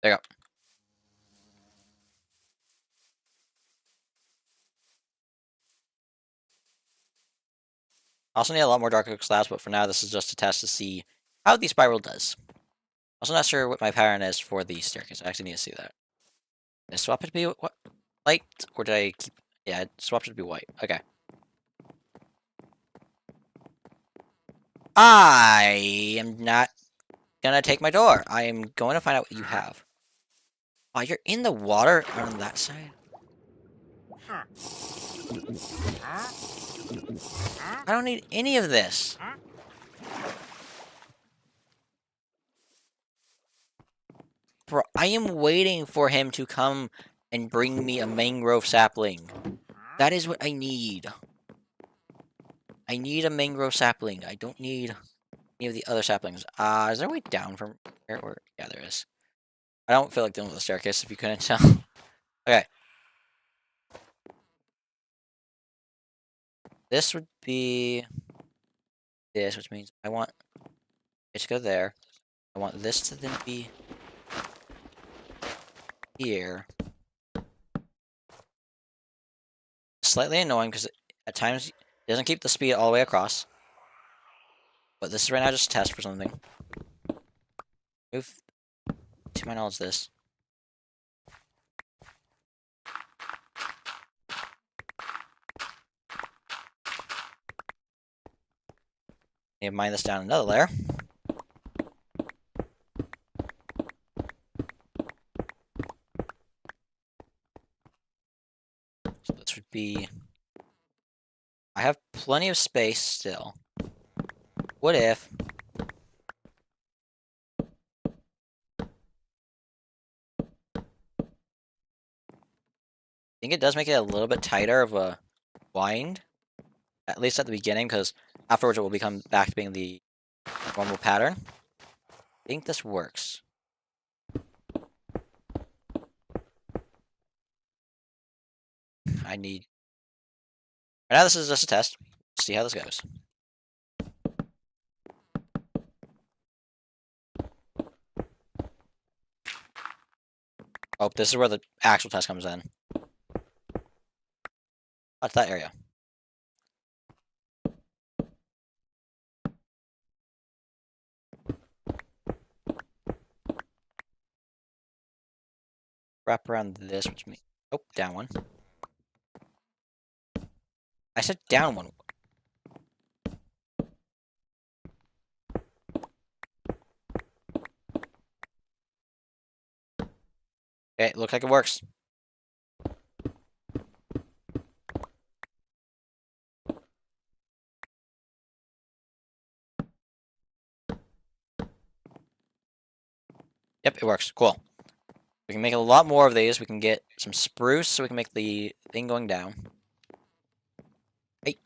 There you go. I also need a lot more dark oak slabs, but for now this is just a test to see how the spiral does. Also not sure what my pattern is for the staircase. I actually need to see that. Did I swap it to be white? Or did I keep... Yeah, I swapped it to be white. Okay. I am not gonna take my door. I am going to find out what you have. Oh, you're in the water on that side? I don't need any of this. Bro, I am waiting for him to come and bring me a mangrove sapling. That is what I need. I need a mangrove sapling. I don't need any of the other saplings. Is there a way down from here? Or yeah, there is. I don't feel like dealing with the staircase, if you couldn't tell. Okay. This would be this, which means I want it to go there. I want this to then be here. Slightly annoying because at times it doesn't keep the speed all the way across. But this is right now just a test for something. Move, to my knowledge, this. Need to mine this down another layer. So this would be... I have plenty of space still. What if... I think it does make it a little bit tighter of a wind. At least at the beginning, because afterwards it will become back to being the normal pattern. I think this works. I need... Right now this is just a test. See how this goes. Oh, this is where the actual test comes in. That's that area. Wrap around this, which means... Oh, down one. I said down one. Okay, looks like it works. Yep, it works. Cool. We can make a lot more of these. We can get some spruce so we can make the thing going down. Hey.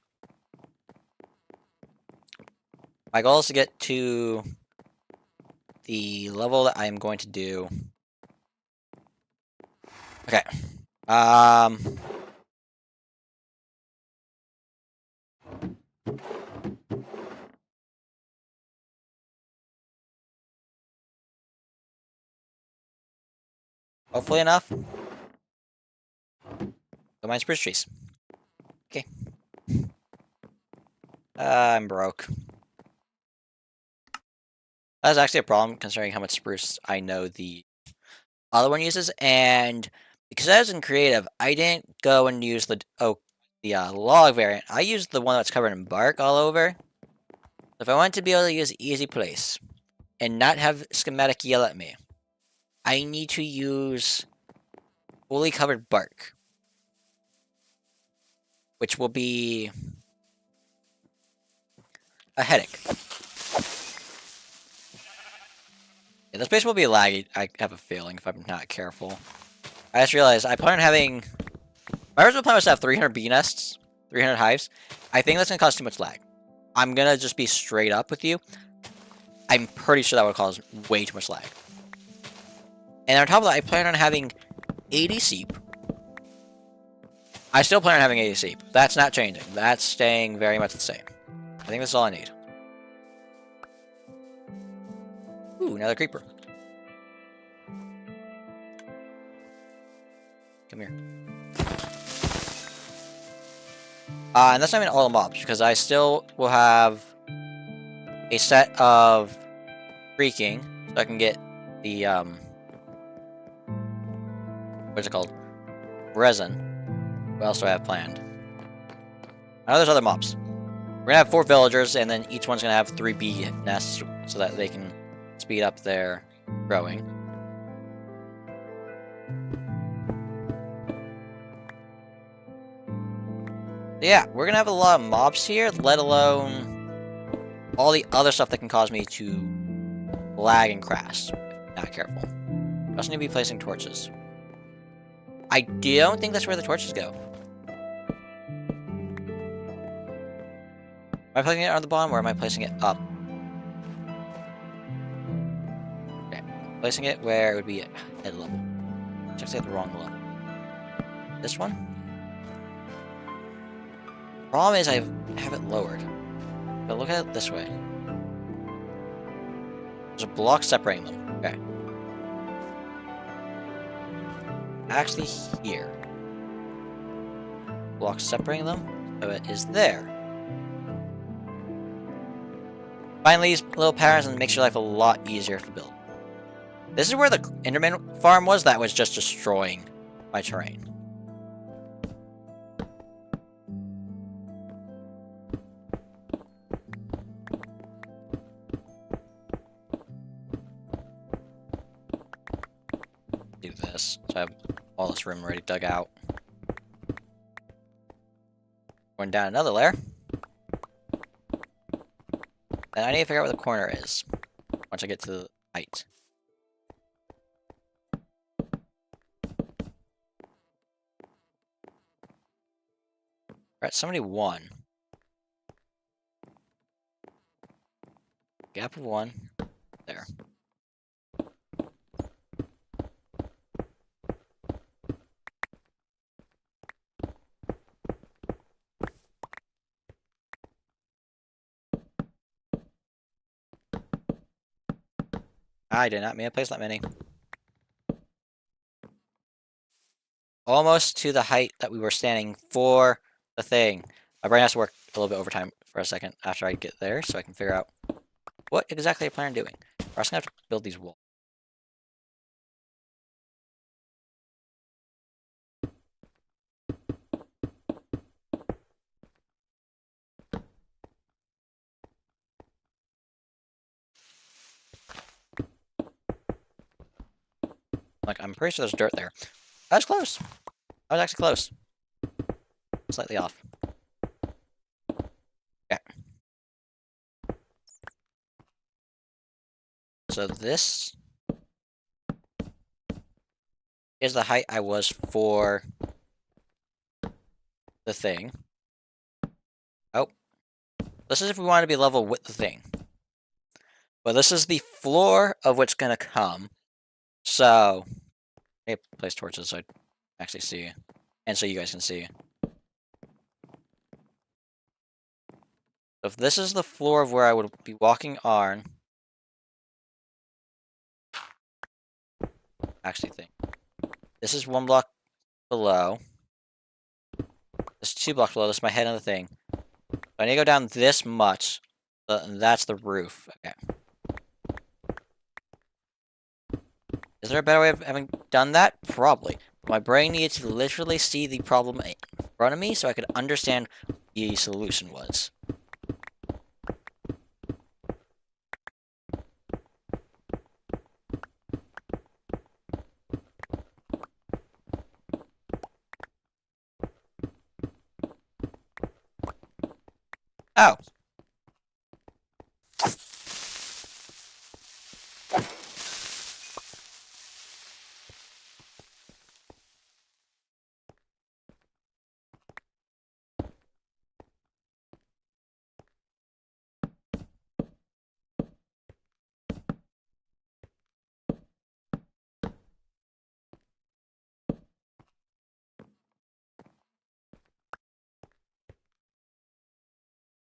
My goal is to get to the level that I am going to do. Okay. Hopefully enough. Go mine spruce trees. Okay. I'm broke. That's actually a problem considering how much spruce I know the other one uses, and because I was in creative, I didn't go and use the log variant. I used the one that's covered in bark all over. If I want to be able to use easy place and not have schematic yell at me, I need to use fully covered bark, which will be a headache. Yeah, this base will be laggy, I have a feeling, if I'm not careful. I just realized I plan on having... My original plan was to have 300 bee nests, 300 hives. I think that's going to cause too much lag. I'm going to just be straight up with you. I'm pretty sure that would cause way too much lag. And on top of that, I plan on having 80 seep. I still plan on having 80 seep. That's not changing. That's staying very much the same. I think that's all I need. Ooh, another creeper. Come here. And that's not even all the mobs, because I still will have a set of freaking, so I can get the, what's it called? Resin. What else do I have planned? I know there's other mobs. We're gonna have 4 villagers, and then each one's gonna have 3 bee nests, so that they can speed up their growing. Yeah, we're gonna have a lot of mobs here, let alone all the other stuff that can cause me to lag and crash. If not careful. I also need to be placing torches. I don't think that's where the torches go. Am I placing it on the bottom, or am I placing it up? Okay, placing it where it would be at head level. It's actually at the wrong level. This one? Problem is I have it lowered. But look at it this way. There's a block separating them. Okay. Actually here. Block separating them, so it is there. Find these little patterns and makes your life a lot easier to build. This is where the Enderman farm was that was just destroying my terrain. Do this, so I have all this room already dug out. Going down another layer. And I need to figure out where the corner is once I get to the height. We're at 71. Gap of 1. There. I did not mean to place that many. Almost to the height that we were standing for the thing. My brain has to work a little bit overtime for a second after I get there, so I can figure out what exactly I plan on doing. We're also going to have to build these walls. Like, I'm pretty sure there's dirt there. I was close. I was actually close. Slightly off. Okay. So this is the height I was for the thing. Oh. This is if we want to be level with the thing. But this is the floor of what's going to come. So, I place torches so I actually see, and so you guys can see. If this is the floor of where I would be walking on, actually think this is 1 block below. This is 2 blocks below. This is my head on the thing. So I need to go down this much. That's the roof. Okay. Is there a better way of having done that? Probably. My brain needed to literally see the problem in front of me so I could understand what the solution was. Oh.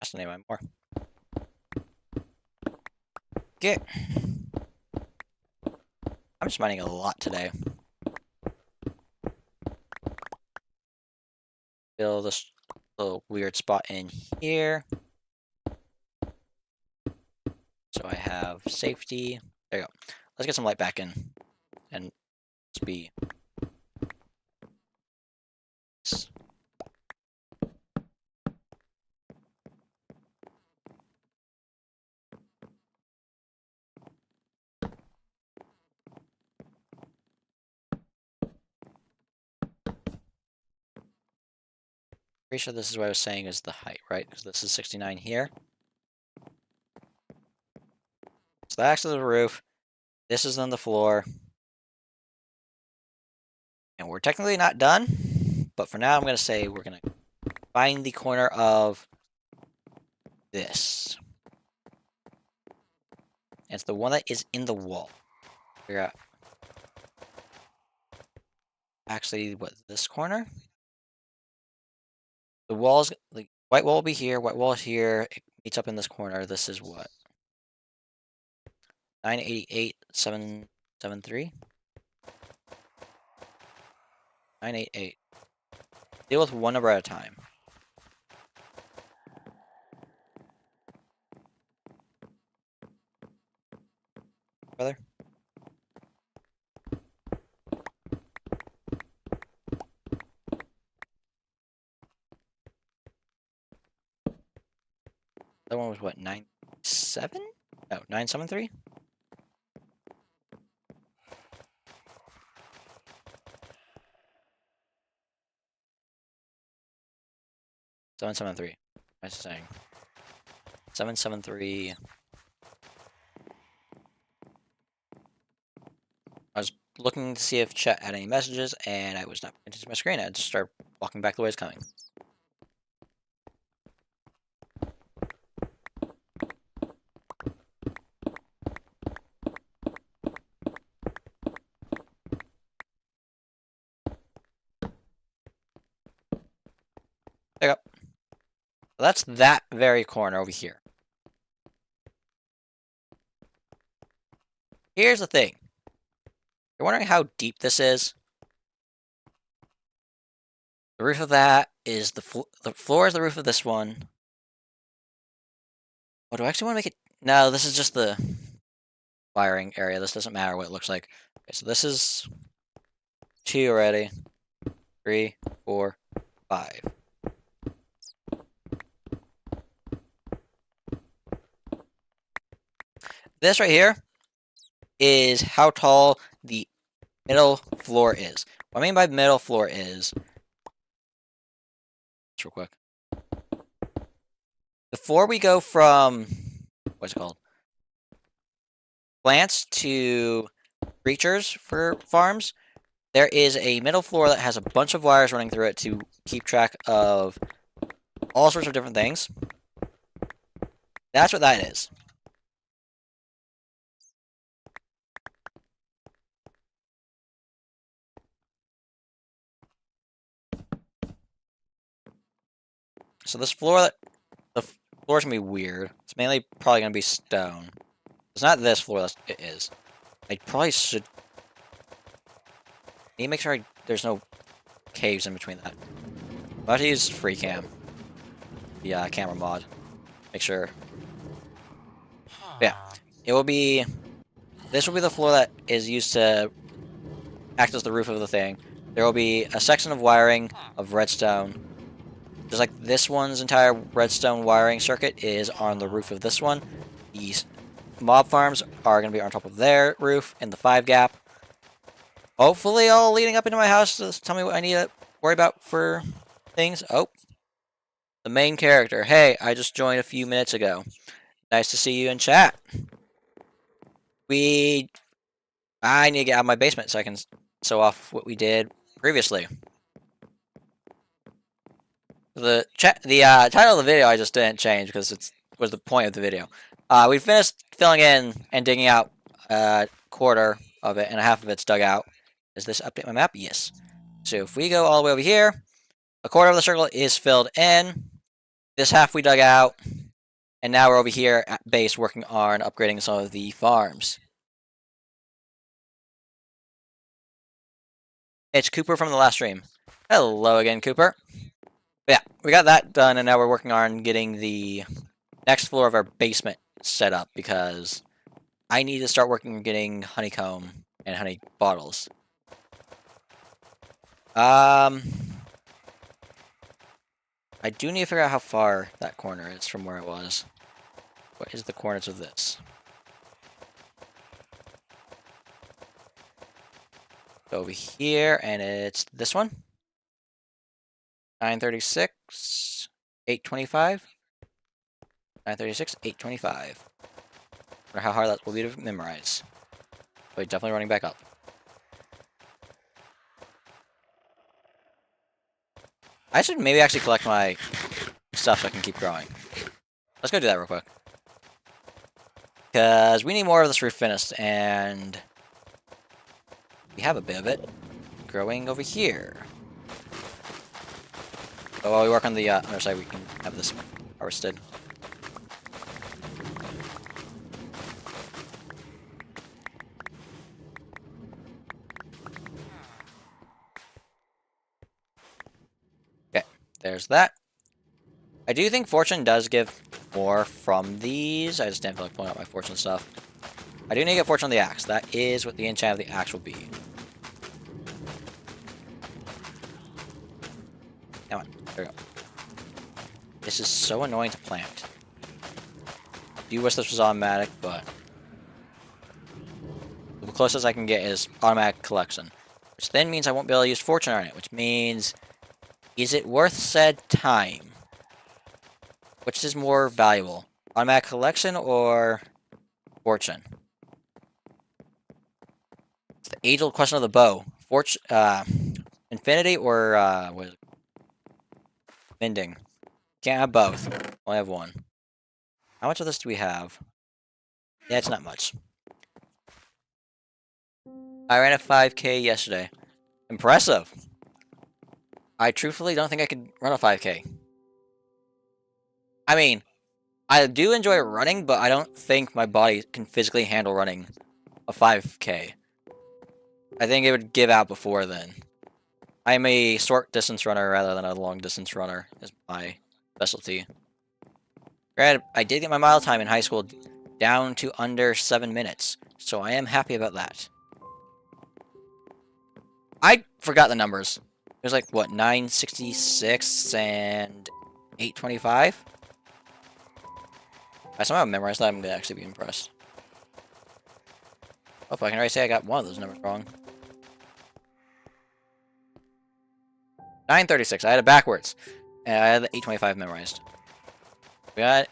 That's the name of more. Get. I'm just mining a lot today. Fill this little weird spot in here. So I have safety. There you go. Let's get some light back in. And let's be. Pretty sure this is what I was saying is the height, right? Because this is 69 here. So that's the roof. This is on the floor. And we're technically not done. But for now, I'm going to say we're going to find the corner of this. And it's the one that is in the wall. Figure out. Actually, what, this corner? The walls, the white wall will be here, white wall is here. It meets up in this corner. This is what? 988, 773? 988. Deal with one number at a time. Brother? That one was what, 97? No, 973? Seven seven three. I was saying 773. I was looking to see if chat had any messages, and I was not paying attention to my screen. I just started walking back the way it's coming. There you go. So that's that very corner over here. Here's the thing. You're wondering how deep this is? The roof of that is the floor is the roof of this one. Oh, do I actually want to make it? No, this is just the wiring area. This doesn't matter what it looks like. Okay, so this is 2 already. 3, 4, 5. This right here is how tall the middle floor is. What I mean by middle floor is, just real quick, before we go from, what's it called, plants to creatures for farms, there is a middle floor that has a bunch of wires running through it to keep track of all sorts of different things. That's what that is. So this floor, the floor is going to be weird. It's mainly probably going to be stone. It's not this floor, it is. I probably should... need to make sure there's no caves in between that. I'm about to use free cam. The camera mod. Make sure. Yeah. It will be... this will be the floor that is used to act as the roof of the thing. There will be a section of wiring of redstone. Just like this one's entire redstone wiring circuit is on the roof of this one. These mob farms are going to be on top of their roof in the 5 gap. Hopefully all leading up into my house to tell me what I need to worry about for things. Oh. The main character. Hey, I just joined a few minutes ago. Nice to see you in chat. I need to get out of my basement so I can show off what we did previously. The title of the video I just didn't change because it was the point of the video. We finished filling in and digging out a quarter of it, and half of it's dug out. Does this update my map? Yes. So if we go all the way over here, a quarter of the circle is filled in. This half we dug out, and now we're over here at base working on upgrading some of the farms. It's Cooper from the last stream. Hello again, Cooper. But yeah, we got that done, and now we're working on getting the next floor of our basement set up, because I need to start working on getting honeycomb and honey bottles. I do need to figure out how far that corner is from where it was. What is the coordinates of this? Go over here, and it's this one. 936, 825. 936, 825. Wonder how hard that will be to memorize. But definitely running back up. I should maybe actually collect my stuff so I can keep growing. Let's go do that real quick. Because we need more of this roof finished, and we have a bit of it growing over here. But while we work on the other side, we can have this harvested. Okay, there's that. I do think fortune does give more from these. I just didn't feel like pulling out my fortune stuff. I do need to get fortune on the axe. That is what the enchant of the axe will be. Come on, there we go. This is so annoying to plant. I do wish this was automatic, but the closest I can get is automatic collection. Which then means I won't be able to use fortune on it, which means, is it worth said time? Which is more valuable? Automatic collection or fortune? It's the age-old question of the bow. Infinity or what is it? Mending. Can't have both. Only have one. How much of this do we have? Yeah, it's not much. I ran a 5K yesterday. Impressive. I truthfully don't think I could run a 5K. I mean, I do enjoy running, but I don't think my body can physically handle running a 5K. I think it would give out before then. I'm a short distance runner rather than a long distance runner, is my specialty. Granted, I did get my mile time in high school down to under 7 minutes, so I am happy about that. I forgot the numbers. It was like, what, 966 and 825? If I somehow memorized that, I'm going to actually be impressed. Oh, I can already say I got one of those numbers wrong. 936. I had it backwards. And I had the 825 memorized. We got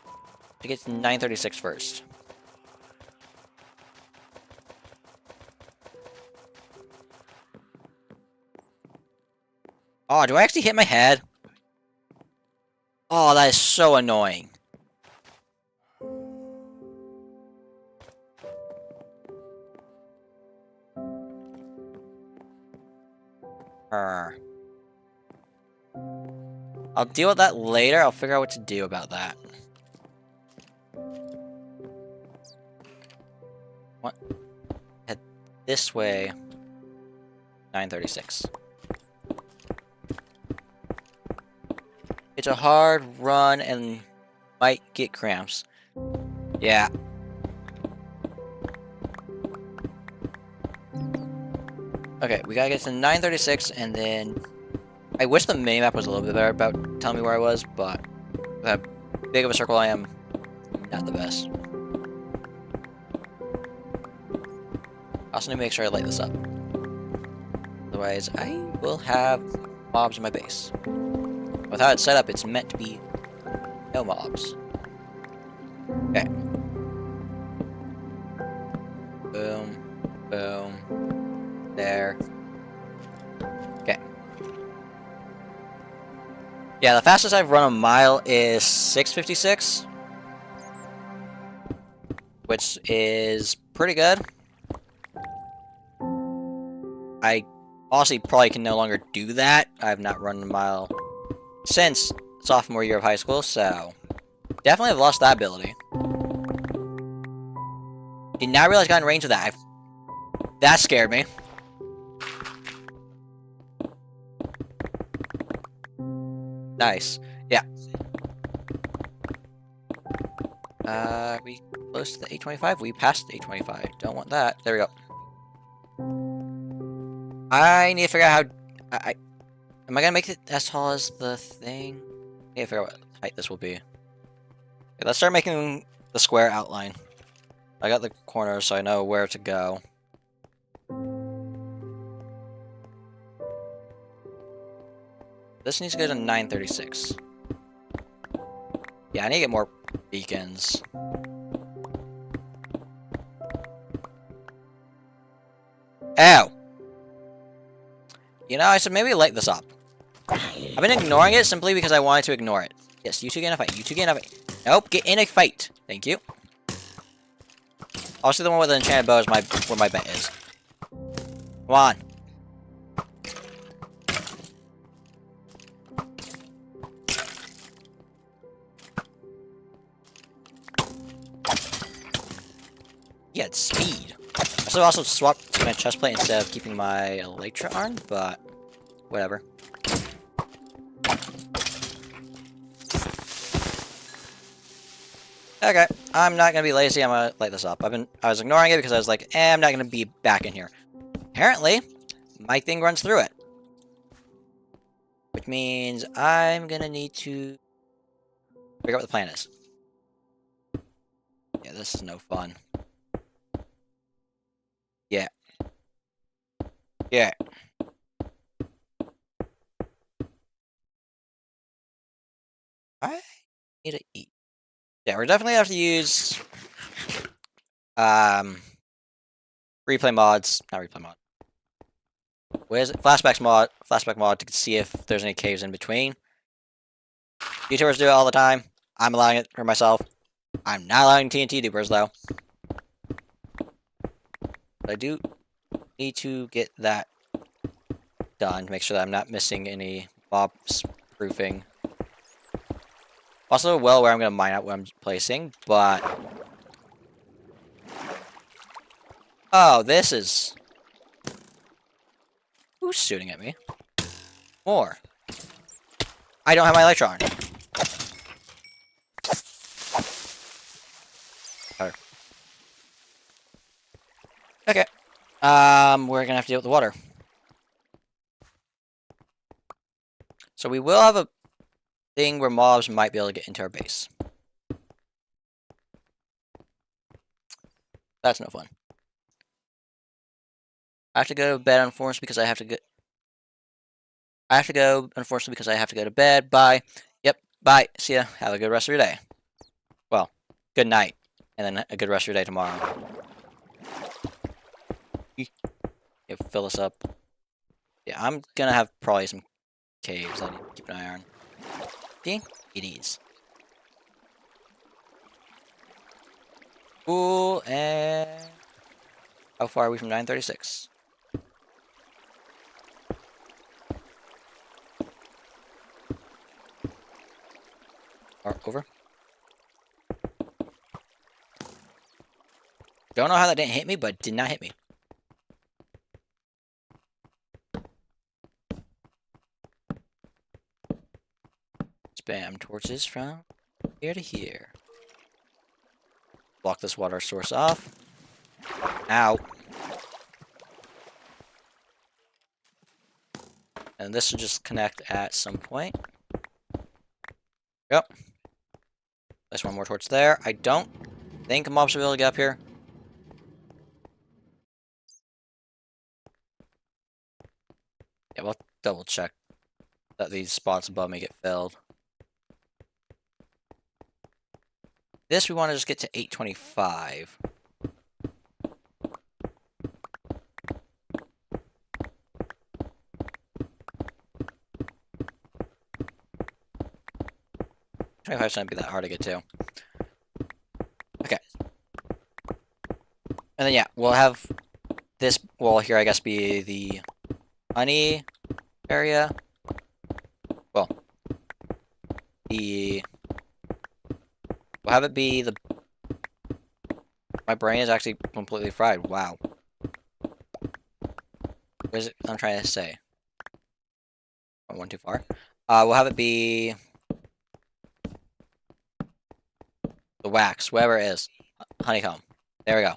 to get to 936 first. Oh, do I actually hit my head? Oh, that is so annoying. I'll deal with that later. I'll figure out what to do about that. What? Head this way. 936. It's a hard run and might get cramps. Yeah. Okay, we gotta get to 936 and then... I wish the minimap was a little bit better about telling me where I was, but with how big of a circle I am, not the best. I also need to make sure I light this up. Otherwise, I will have mobs in my base. With how it's set up, it's meant to be no mobs. Okay. Boom. Boom. There. Okay. Yeah, the fastest I've run a mile is 6:56. Which is pretty good. I honestly probably can no longer do that. I have not run a mile since sophomore year of high school, so definitely have lost that ability. Did not realize I got in range of that. That scared me. Nice. Yeah. We close to the 825? We passed the 825. Don't want that. There we go. I need to figure out how... am I gonna make it as tall as the thing? I need to figure out what height this will be. Okay, let's start making the square outline. I got the corners, so I know where to go. This needs to go to 936. Yeah, I need to get more beacons. Ow! You know, I should maybe light this up. I've been ignoring it simply because I wanted to ignore it. Yes, you two get in a fight. You two get in a fight. Nope, get in a fight. Thank you. Also, the one with the enchanted bow is where my bet is. Come on. Yeah, it's speed. I should also swap to my chest plate instead of keeping my elytra arm, but whatever. Okay, I'm not gonna be lazy. I'm gonna light this up. I was ignoring it because I was like, I'm not gonna be back in here. Apparently, my thing runs through it, which means I'm gonna need to figure out what the plan is. Yeah, this is no fun. Yeah. Yeah. I need to eat. Yeah, we're definitely have to use replay mods, not replay mod. What is it? Flashback mod to see if there's any caves in between. YouTubers do it all the time. I'm allowing it for myself. I'm not allowing TNT dupers though. But I do need to get that done to make sure that I'm not missing any mob proofing. Also, well, where I'm going to mine out what I'm placing, but... oh, this is... who's shooting at me? More. I don't have my elytra on. Okay. We're gonna have to deal with the water. So we will have a thing where mobs might be able to get into our base. That's no fun. I have to go to bed, unfortunately, because I have to go... unfortunately, because I have to go to bed. Bye. Yep, bye. See ya. Have a good rest of your day. Well, good night. And then a good rest of your day tomorrow. Yeah, fill this up. Yeah, I'm gonna have probably some caves I need to keep an eye on. See? It is. Cool, and... how far are we from 936? Or over? Don't know how that didn't hit me, but did not hit me. Spam torches from here to here. Block this water source off. Ow. And this will just connect at some point. Yep. Place one more torch there. I don't think mobs will be able to get up here. Yeah, we'll double check that these spots above me get filled. This we want to just get to 825. It's not be that hard to get to. Okay. And then yeah, we'll have this wall here, I guess, be the honey area. Well, the... We'll have it be the... My brain is actually completely fried. Wow. What is it I'm trying to say? I went too far. We'll have it be... The wax, whatever it is. Honeycomb. There we go.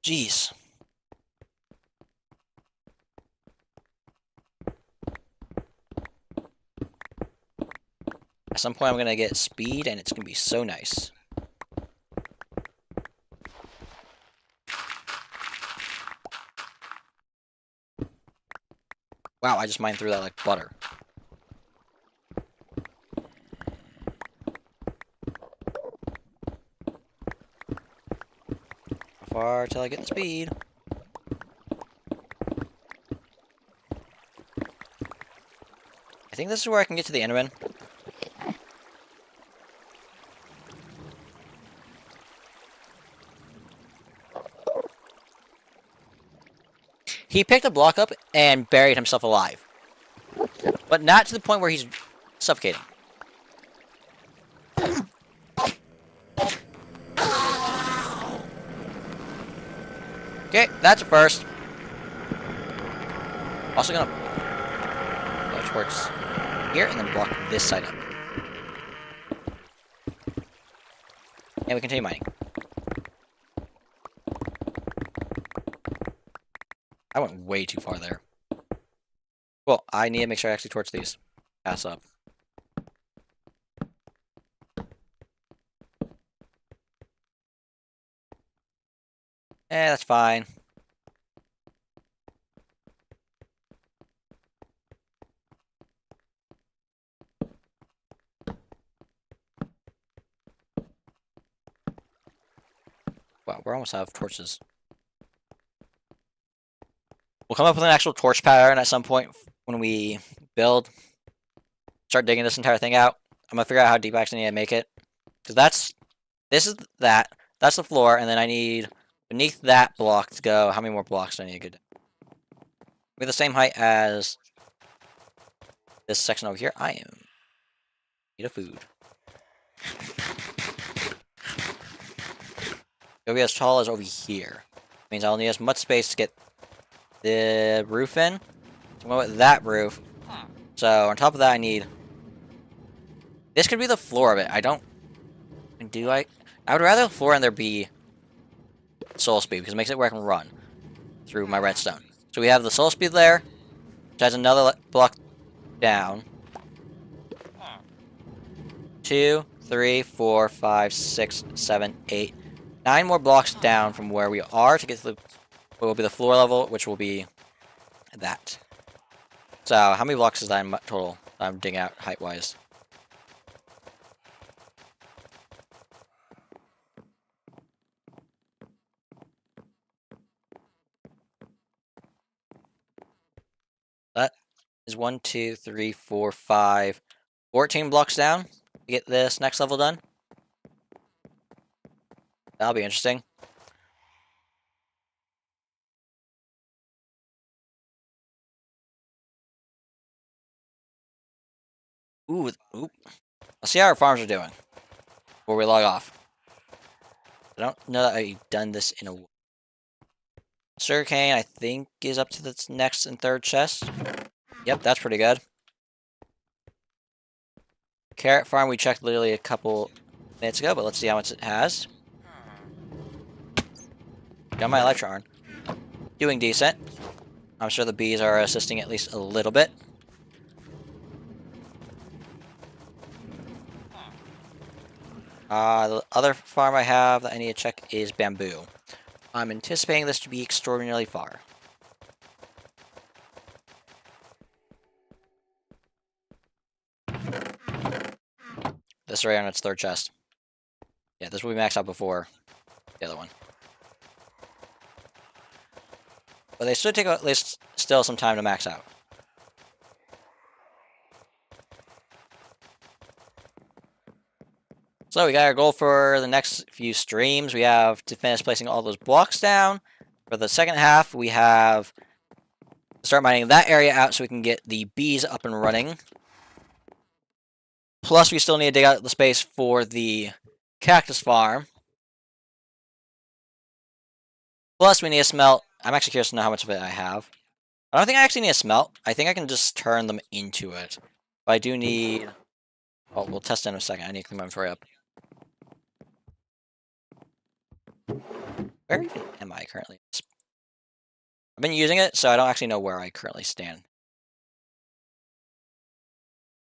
Jeez. At some point I'm gonna get speed and it's gonna be so nice. Wow, I just mined through that like butter. How far till I get the speed? I think this is where I can get to the Enderman. He picked a block up and buried himself alive. But not to the point where he's suffocating. Okay, that's a first. Also gonna go towards here and then block this side up. And we continue mining. I went way too far there. Well, I need to make sure I actually torch these. Pass up. That's fine. Wow, we're almost out of torches. We'll come up with an actual torch pattern at some point when we build. Start digging this entire thing out. I'm gonna figure out how deep I actually need to make it. Because this is that. That's the floor, and then I need beneath that block to go. How many more blocks do I need to get? With the same height as this section over here. I am need a food. It'll be as tall as over here. Means I'll need as much space to get the roof in. So I'm going with that roof. So on top of that, I need. This could be the floor of it. I don't. Do I? I would rather the floor and there be soul speed because it makes it where I can run through my redstone. So we have the soul speed there, which has another block down. 2, 3, 4, 5, 6, 7, 8, 9 more blocks down from where we are to get to the what will be the floor level, which will be that. So how many blocks is that in total? I'm digging out height-wise. That is 1, 2, 3, 4, 5, 14 blocks down to get this next level done. That'll be interesting. Ooh. Let's see how our farms are doing before we log off. I don't know that I've done this in a while. Sugarcane, I think, is up to the next and third chest. Yep, that's pretty good. Carrot farm, we checked literally a couple minutes ago, but let's see how much it has. Got my electron. Doing decent. I'm sure the bees are assisting at least a little bit. The other farm I have that I need to check is bamboo. I'm anticipating this to be extraordinarily far. This right on its third chest. Yeah, this will be maxed out before the other one. But they should take at least still some time to max out. So we got our goal for the next few streams. We have to finish placing all those blocks down. For the second half, we have to start mining that area out so we can get the bees up and running. Plus, we still need to dig out the space for the cactus farm. Plus, we need to smelt. I'm actually curious to know how much of it I have. I don't think I actually need a smelt. I think I can just turn them into it. But I do need... Oh, we'll test it in a second. I need to clean my inventory up. Where even am I currently? I've been using it, so I don't actually know where I currently stand.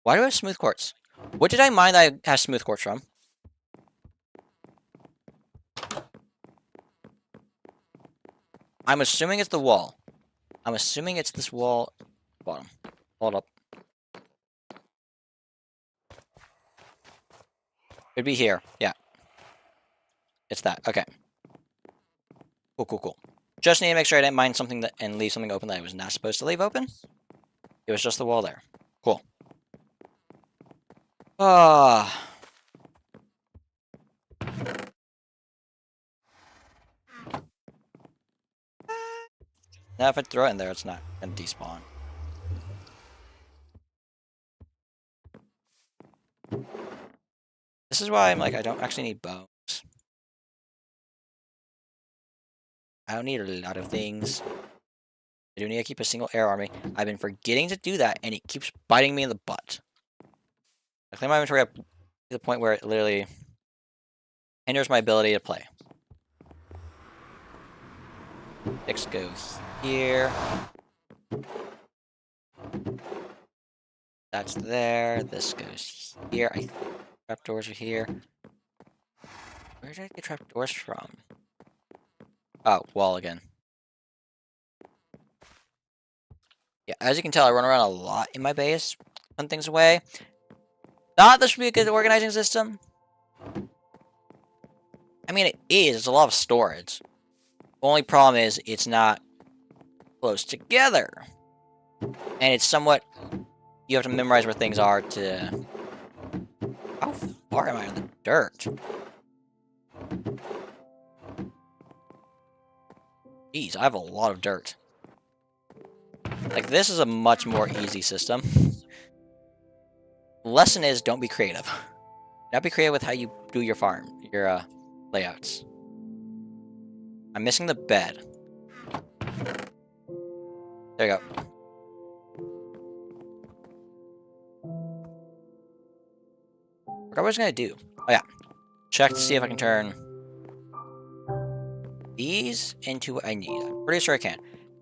Why do I have smooth quartz? What did I mine that I have smooth quartz from? I'm assuming it's the wall. I'm assuming it's this wall. Bottom. Hold up. It'd be here. Yeah. It's that. Okay. Cool, cool, cool. Just need to make sure I didn't mine something that and leave something open that I was not supposed to leave open. It was just the wall there. Cool. Ah. Now if I throw it in there, it's not gonna despawn. This is why I'm like, I don't actually need bones. I don't need a lot of things. I do need to keep a single air army. I've been forgetting to do that, and it keeps biting me in the butt. I clean my inventory up to the point where it literally hinders my ability to play. 6 goes here. That's there. This goes here. Trapdoors are here. Where did I get trapdoors from? Oh, wall again. Yeah, as you can tell, I run around a lot in my base, putting things away. Thought this would be a good organizing system. I mean, it is. It's a lot of storage. Only problem is it's not close together. And it's somewhat... You have to memorize where things are to... How far am I in the dirt? Jeez, I have a lot of dirt. Like, this is a much more easy system. Lesson is, don't be creative. Not be creative with how you do your farm, your layouts. I'm missing the bed. There you go. What I was gonna do? Oh yeah, check to see if I can turn these into what I need. I'm pretty sure I can.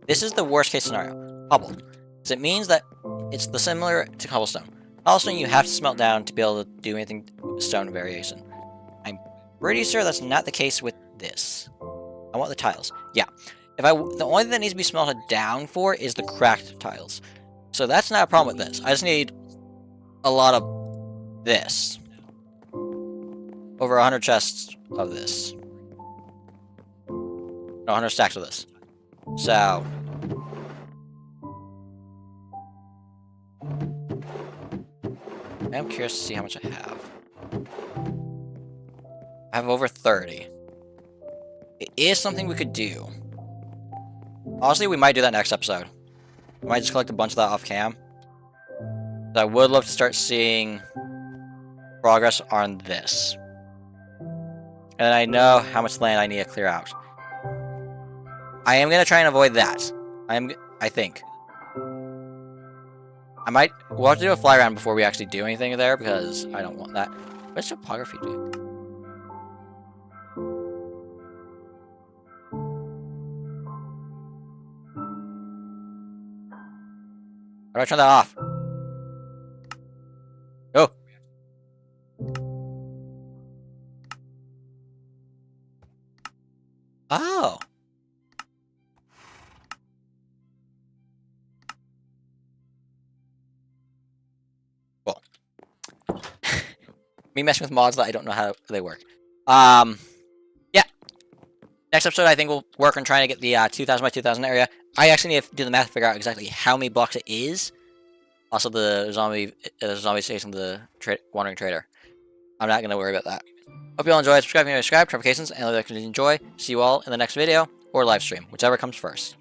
This is the worst case scenario. Cobble. Because it means that it's the similar to cobblestone. Cobblestone you have to smelt down to be able to do anything stone variation. I'm pretty sure that's not the case with this. I want the tiles. Yeah. The only thing that needs to be smelted down for is the cracked tiles. So that's not a problem with this. I just need a lot of this. Over 100 chests of this. No, 100 stacks of this. So... I'm curious to see how much I have. I have over 30. It is something we could do. Honestly, we might do that next episode. We might just collect a bunch of that off cam. But I would love to start seeing progress on this. And I know how much land I need to clear out. I am going to try and avoid that. I think. We'll have to do a fly round before we actually do anything there, because I don't want that. What's topography do? How do I turn that off? Oh! Oh! Cool. Me messing with mods that I don't know how they work. Yeah. Next episode, I think we'll work on trying to get the 2,000 by 2,000 area. I actually need to do the math to figure out exactly how many blocks it is. Also, the zombie chasing the wandering trader. I'm not going to worry about that. Hope you all enjoyed. Subscribe if you haven't subscribed. Notifications, and if you enjoy. See you all in the next video or live stream, whichever comes first.